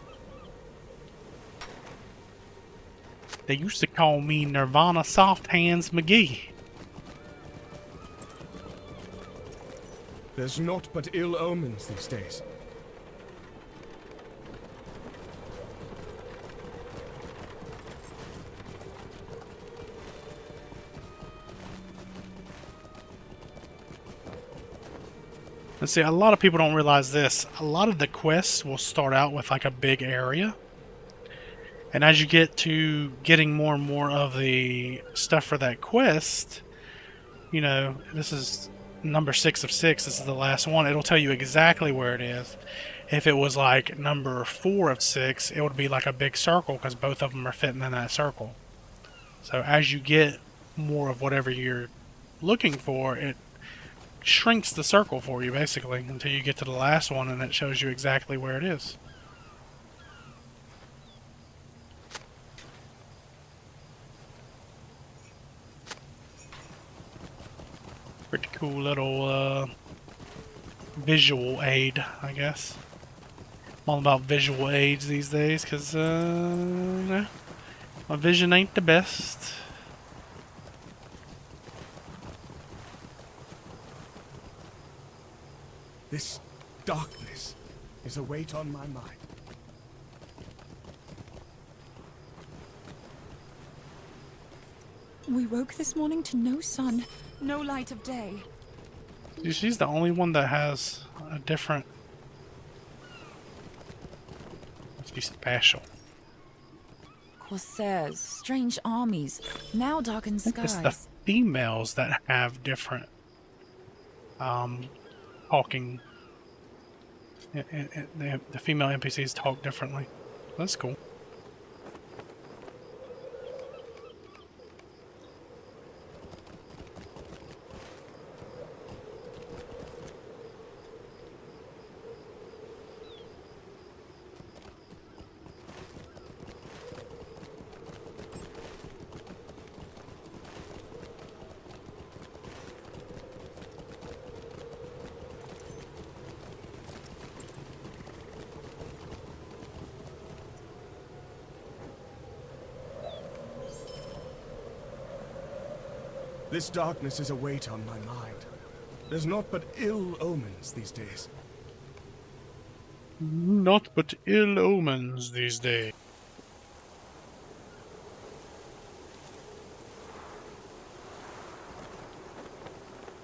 They used to call me Nirvana Soft Hands McGee. There's naught but ill omens these days. And see, a lot of people don't realize this. A lot of the quests will start out with like a big area. And as you get to getting more and more of the stuff for that quest, you know, this is number 6 of 6. This is the last one. It'll tell you exactly where it is. If it was like number 4 of 6, it would be like a big circle because both of them are fitting in that circle. So as you get more of whatever you're looking for, it shrinks the circle for you basically until you get to the last one and it shows you exactly where it is. Pretty cool little visual aid, I guess. I'm all about visual aids these days because my vision ain't the best. This darkness is a weight on my mind. We woke this morning to no sun, no light of day. She's the only one that has a different... Must be special. Corsairs, strange armies, now darkened I think it's the skies. females that have different talking. The female NPCs talk differently. That's cool. This darkness is a weight on my mind. There's naught but ill omens these days. Not but ill omens these days.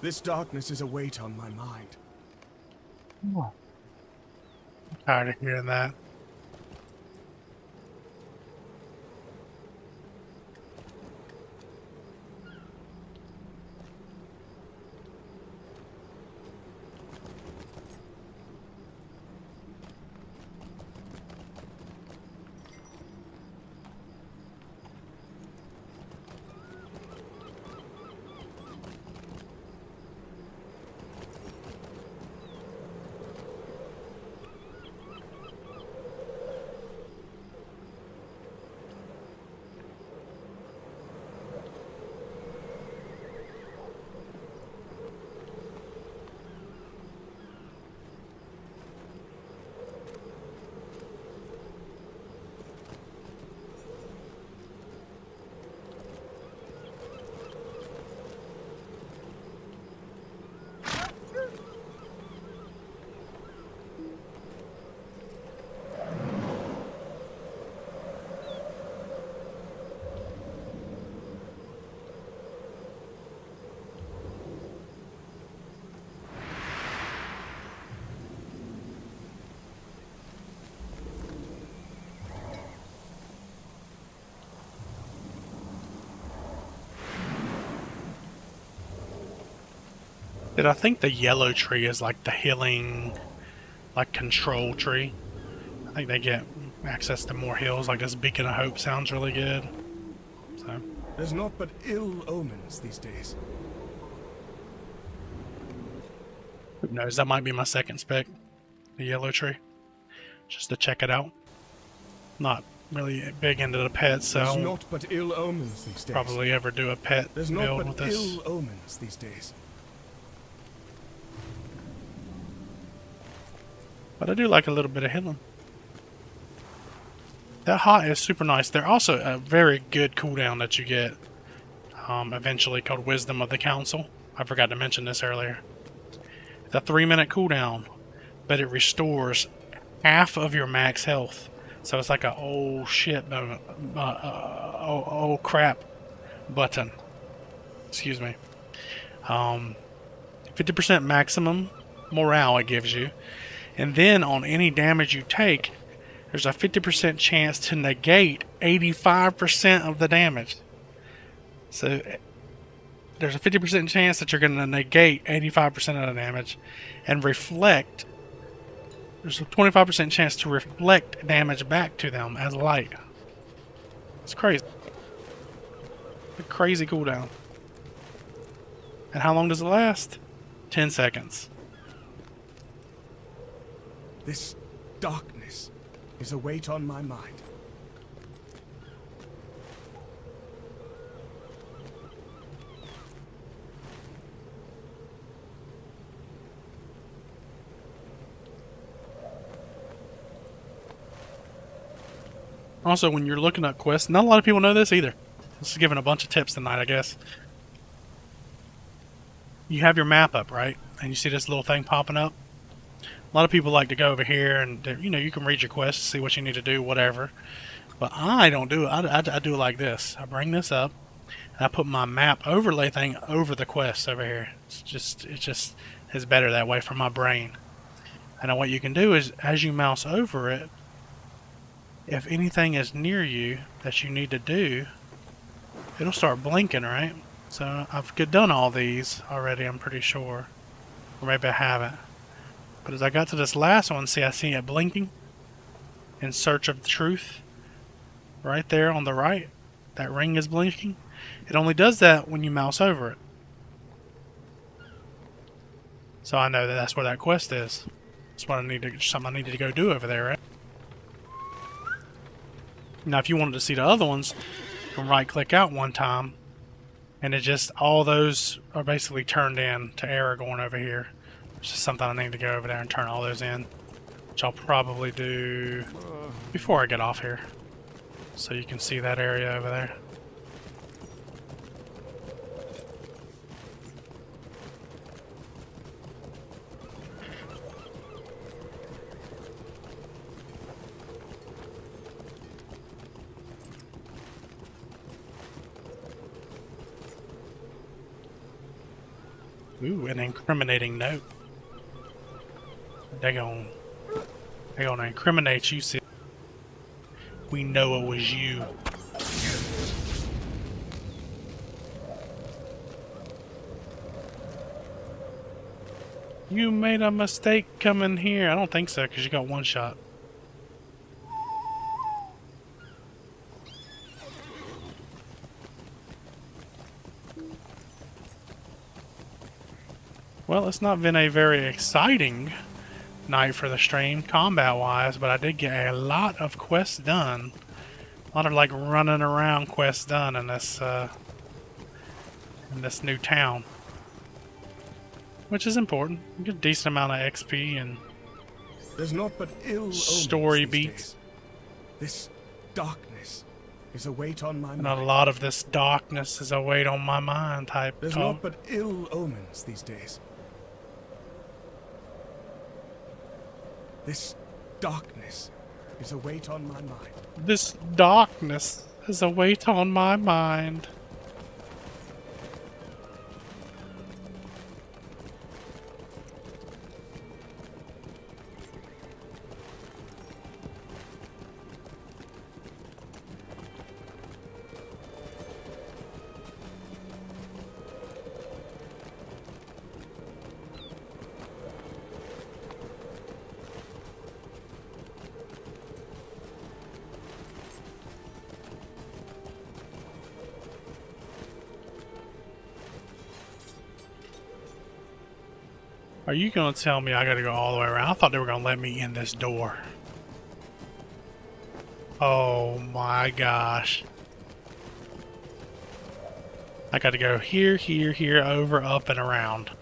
This darkness is a weight on my mind. I'm tired of hearing that. Did I think the yellow tree is like the healing, like control tree? I think they get access to more hills. Like this Beacon of Hope sounds really good. So There's naught but ill omens these days. who knows? That might be my second spec, the yellow tree, just to check it out. Not really big into the pets, so I There's won't naught but ill omens these days. probably ever do a pet There's build naught with but this. ill omens these days. But I do like a little bit of healing. That hot is super nice. There's also a very good cooldown that you get eventually called Wisdom of the Council. I forgot to mention this earlier. It's a 3-minute cooldown, but it restores half of your max health. So it's like a oh shit moment, oh crap button. Excuse me. 50% maximum morale it gives you. And then on any damage you take, there's a 50% chance to negate 85% of the damage. So there's a 50% chance that you're going to negate 85% of the damage and reflect. There's a 25% chance to reflect damage back to them as light. It's crazy. A crazy cooldown. And how long does it last? 10 seconds. This darkness is a weight on my mind. Also, when you're looking up quests, not a lot of people know this either. This is giving a bunch of tips tonight, I guess. You have your map up, right? And you see this little thing popping up? A lot of people like to go over here and, you know, you can read your quest, see what you need to do, whatever. But I don't do it. I do it like this. I bring this up, and I put my map overlay thing over the quest over here. It just is better that way for my brain. And then what you can do is, as you mouse over it, if anything is near you that you need to do, it'll start blinking, right? So I've done all these already, I'm pretty sure. Or maybe I haven't. But as I got to this last one, see, I see it blinking. In search of the truth. Right there on the right. That ring is blinking. It only does that when you mouse over it. So I know that that's where that quest is. That's what something I needed to go do over there, right? Now if you wanted to see the other ones, you can right click out one time. And it just, all those are basically turned in to Aragorn over here. It's just something I need to go over there and turn all those in. Which I'll probably do before I get off here. So you can see that area over there. Ooh, an incriminating note. They're gonna incriminate you, sis. We know it was you. You made a mistake coming here. I don't think so, because you got one shot. Well, it's not been a very exciting night for the stream, combat-wise, but I did get a lot of quests done. A lot of, like, running around quests done in this new town. Which is important. You get a decent amount of XP and There's naught but ill story omens these beats. days. This darkness is a weight on my And mind. a lot of this darkness is a weight on my mind type There's talk. naught but ill omens these days. This darkness is a weight on my mind. This darkness is a weight on my mind. Are you gonna tell me I gotta go all the way around? I thought they were gonna let me in this door. Oh my gosh. I gotta go here, here, here, over, up, and around.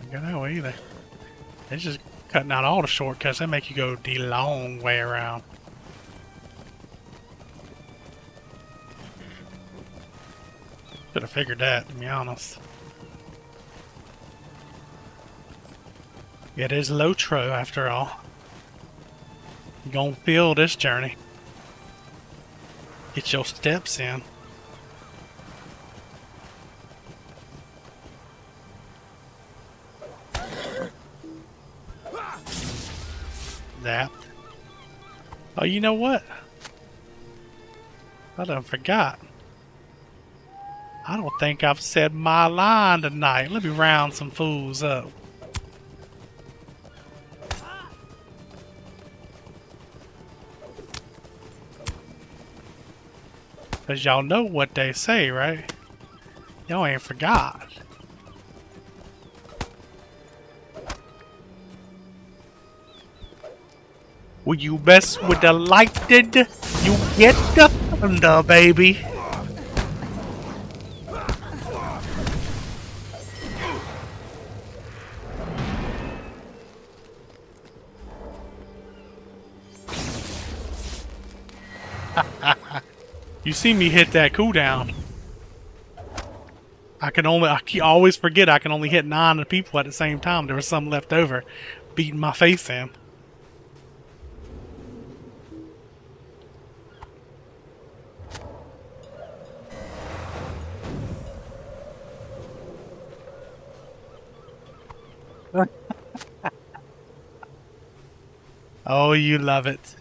I don't know either. They're just cutting out all the shortcuts. They make you go the long way around. Should have figured that, to be honest. It is LoTRO, after all. You're gonna feel this journey. Get your steps in. That. Oh, you know what? I done forgot. I don't think I've said my line tonight. Let me round some fools up. Cause y'all know what they say, right? Y'all ain't forgot. When you mess with the lightning, you get the thunder, baby. You see me hit that cooldown. Always forget I can only hit 9 people at the same time. There was some left over, beating my face in. Oh, you love it.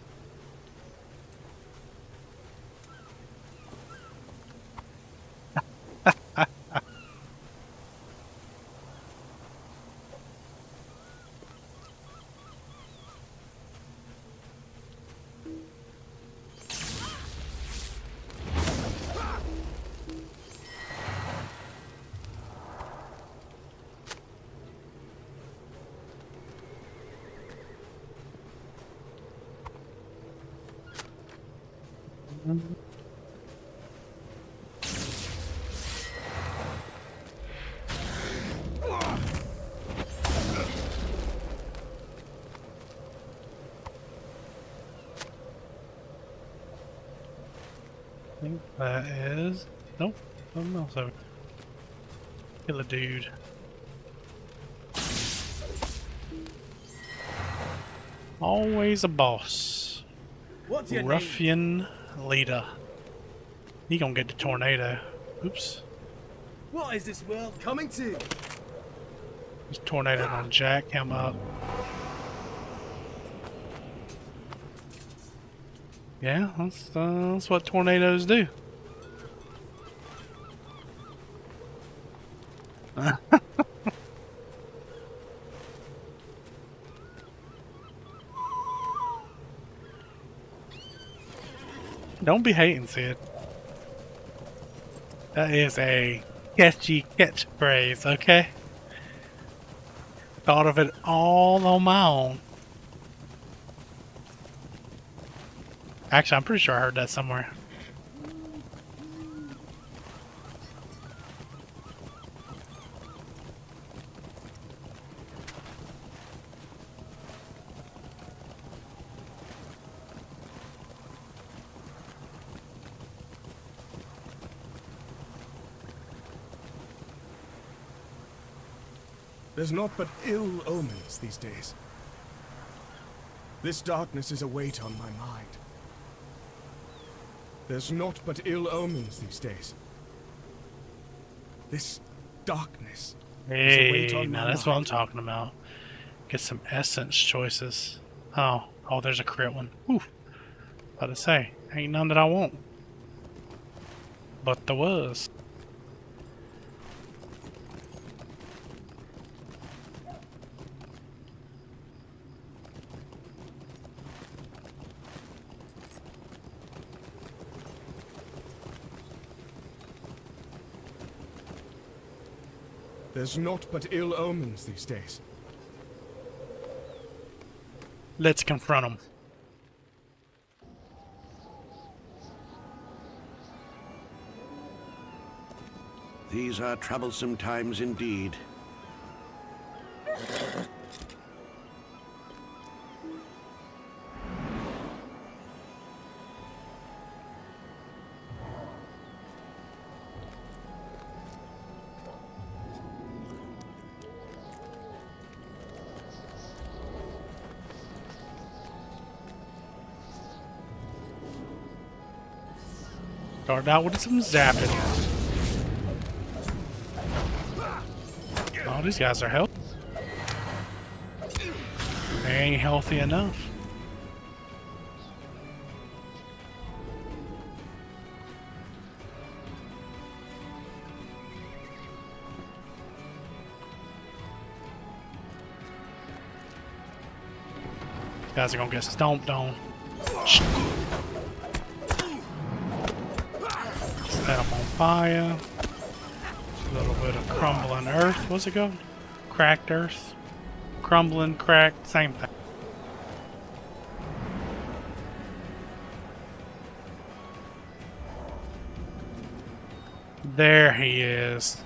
I think that is... Nope. Something else over. Kill a dude. Always a boss. What's your name? Ruffian leader. He gonna get the tornado. Oops. What is this world coming to? This tornado gonna jack him up. Yeah, that's what tornadoes do. Don't be hating, Sid. That is a catchy catchphrase, okay? Thought of it all on my own. Actually, I'm pretty sure I heard that somewhere. There's naught but ill omens these days. This darkness is a weight on my mind. There's naught but ill omens these days. This darkness is a weight Hey, on now my that's what I'm mind. talking about. Get some essence choices. Oh, there's a crit one. Whew. About to say, ain't none that I want. But there was. There's naught but ill omens these days. Let's confront them. These are troublesome times indeed. Start out with some zapping. Oh, these guys are healthy. They ain't healthy enough. These guys are gonna get stomped on. Set them on fire. A little bit of crumbling earth. What's it called? Cracked earth. Crumbling, cracked, same thing. There he is.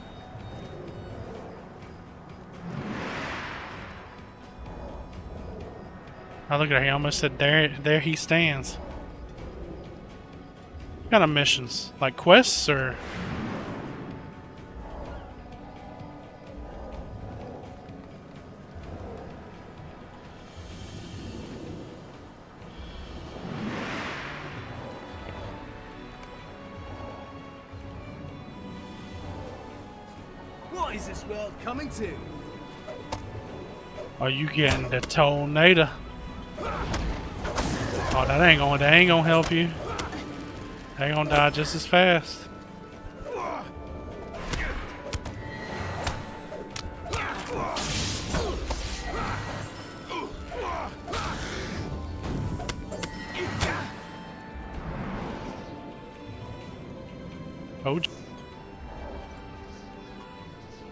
Oh, look at it. He almost said, there he stands. kind of missions? Like quests or? What is this world coming to? Are you getting the tornado? Oh, that ain't gonna help you. They ain't gonna die just as fast. Oh.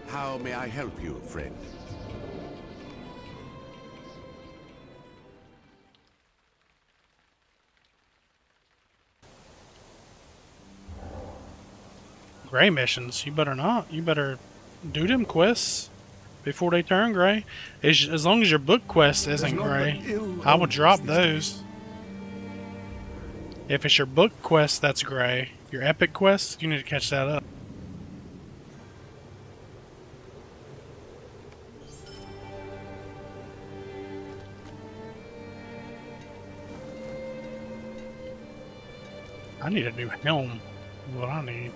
How may I help you, friend? Gray missions. You better not. You better do them quests before they turn gray. As long as your book quest isn't gray, I would drop those. If it's your book quest that's gray, your epic quest, you need to catch that up. I need a new helm. What I need.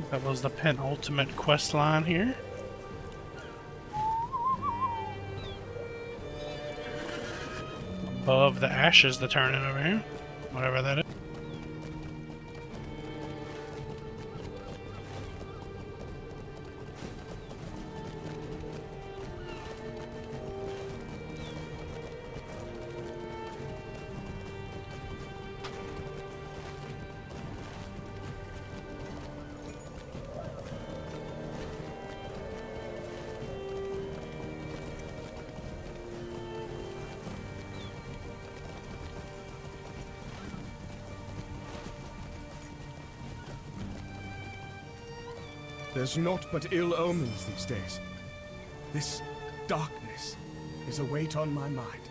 That was the penultimate quest line here. Above the ashes that turn in over here. Whatever that is. There's naught but ill omens these days. This darkness is a weight on my mind.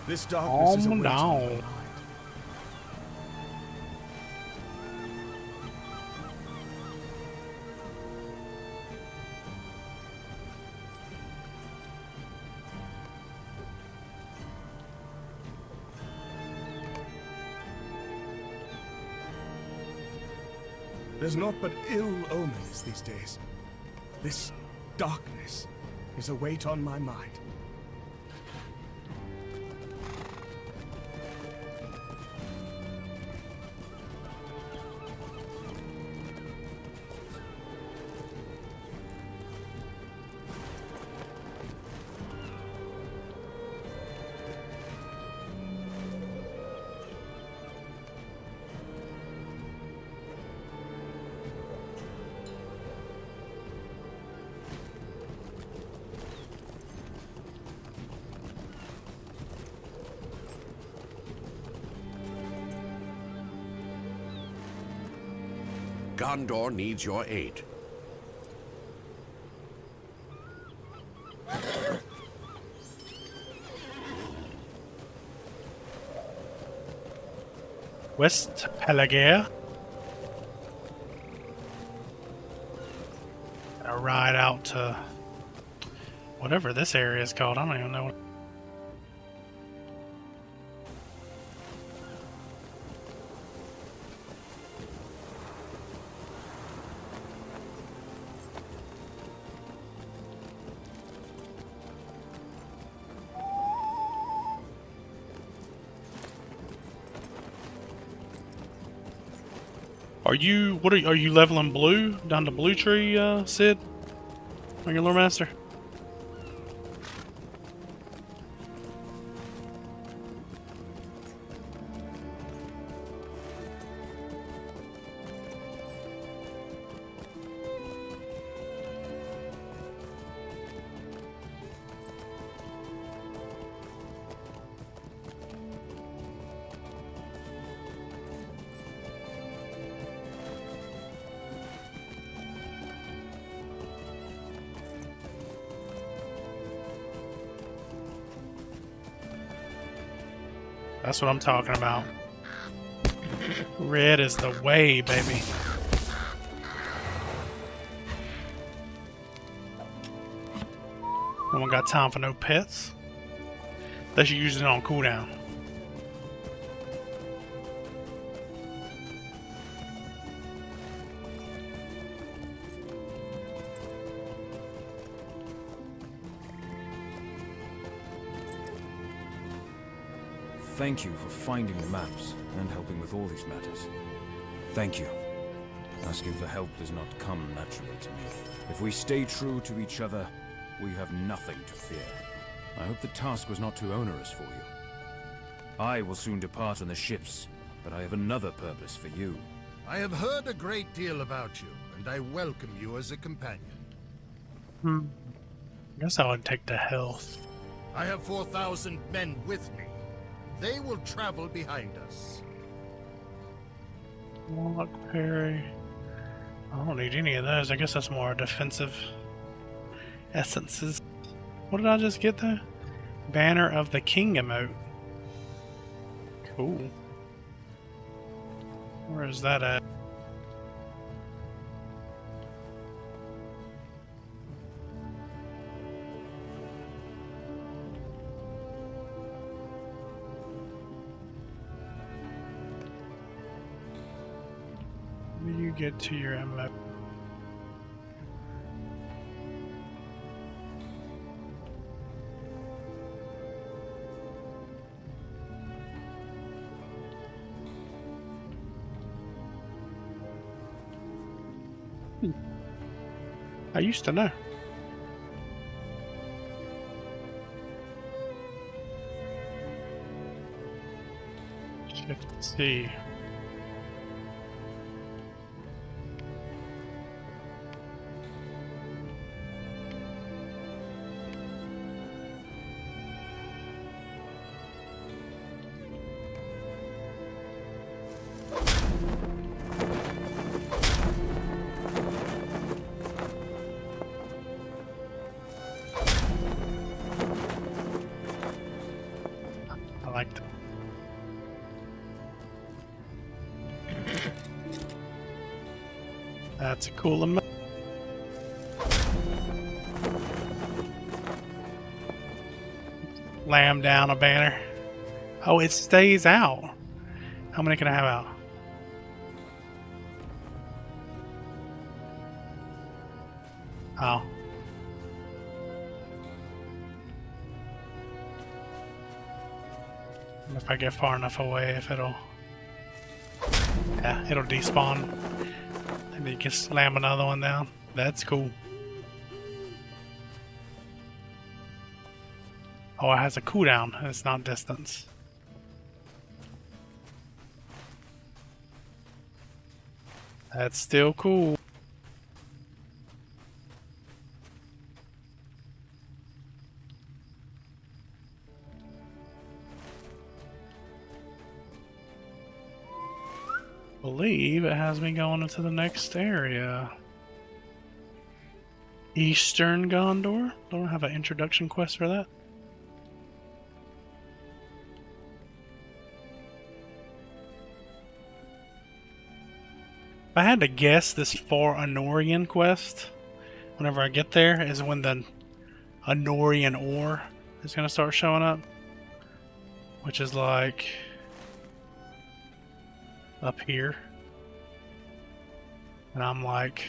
This darkness is a weight on my mind. There's naught but ill omens these days. This darkness is a weight on my mind. Gondor needs your aid. West Pelagia. A ride out to whatever this area is called. I don't even know what. Are you leveling blue down to blue tree, Sid? On your lore master? That's what I'm talking about. Red is the way, baby. No one got time for no pets. They should use it on cooldown. Thank you for finding the maps and helping with all these matters. Thank you. Asking for help does not come naturally to me. If we stay true to each other, we have nothing to fear. I hope the task was not too onerous for you. I will soon depart on the ships, but I have another purpose for you. I have heard a great deal about you, and I welcome you as a companion. I guess I would take the health. I have 4,000 men with me. They will travel behind us. Warlock parry. I don't need any of those. I guess that's more defensive essences. What did I just get there? Banner of the King emote. Cool. Where is that at? When you get to your emote. I used to know. Shift C. I liked it. That's a cool emote. Lamb down a banner. Oh, it stays out. How many can I have out? Oh. If I get far enough away, if it'll... Yeah, it'll despawn. And you can slam another one down. That's cool. Oh, it has a cooldown. It's not distance. That's still cool. I believe it has me going into the next area. Eastern Gondor? Don't I have an introduction quest for that? If I had to guess, this For Honorian quest, whenever I get there, is when the Honorian ore is going to start showing up. Which is like... up here. And I'm like...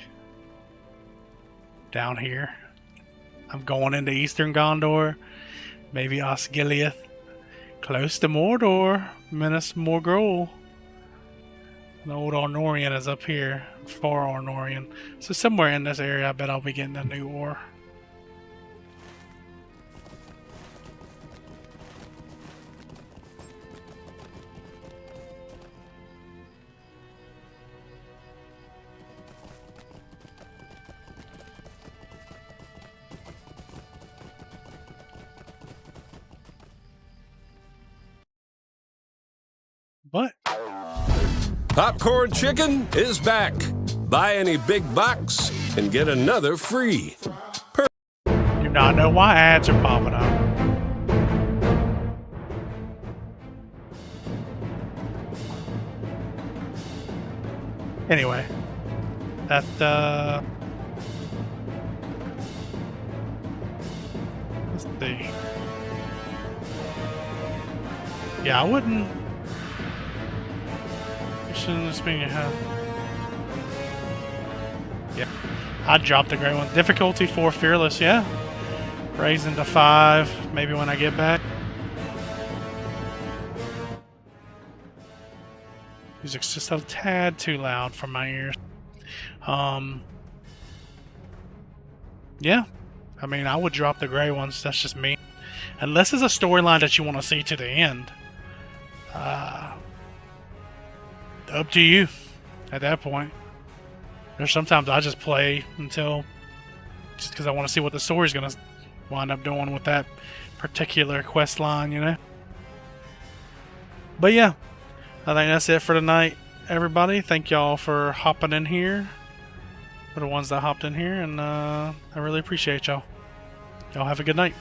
down here. I'm going into Eastern Gondor. Maybe Osgiliath. Close to Mordor. Minas Morgul. The old Honorian is up here. For Honorian. So somewhere in this area I bet I'll be getting a new ore. What? Popcorn Chicken is back. Buy any big box and get another free. Do not know why ads are popping up. Anyway, that let's see. Yeah, I wouldn't. Shouldn't this be have? Yeah, I'd drop the great one. Difficulty 4 fearless. Yeah, raising to 5. Maybe when I get back. Music's just a tad too loud for my ears. Yeah, I mean, I would drop the gray ones. That's just me. Unless it's a storyline that you want to see to the end. Up to you at that point. There's sometimes I just play until just because I want to see what the story's gonna wind up doing with that particular quest line, you know. But yeah, I think that's it for tonight, everybody. Thank y'all for hopping in here, for the ones that hopped in here, and I really appreciate y'all. Y'all have a good night.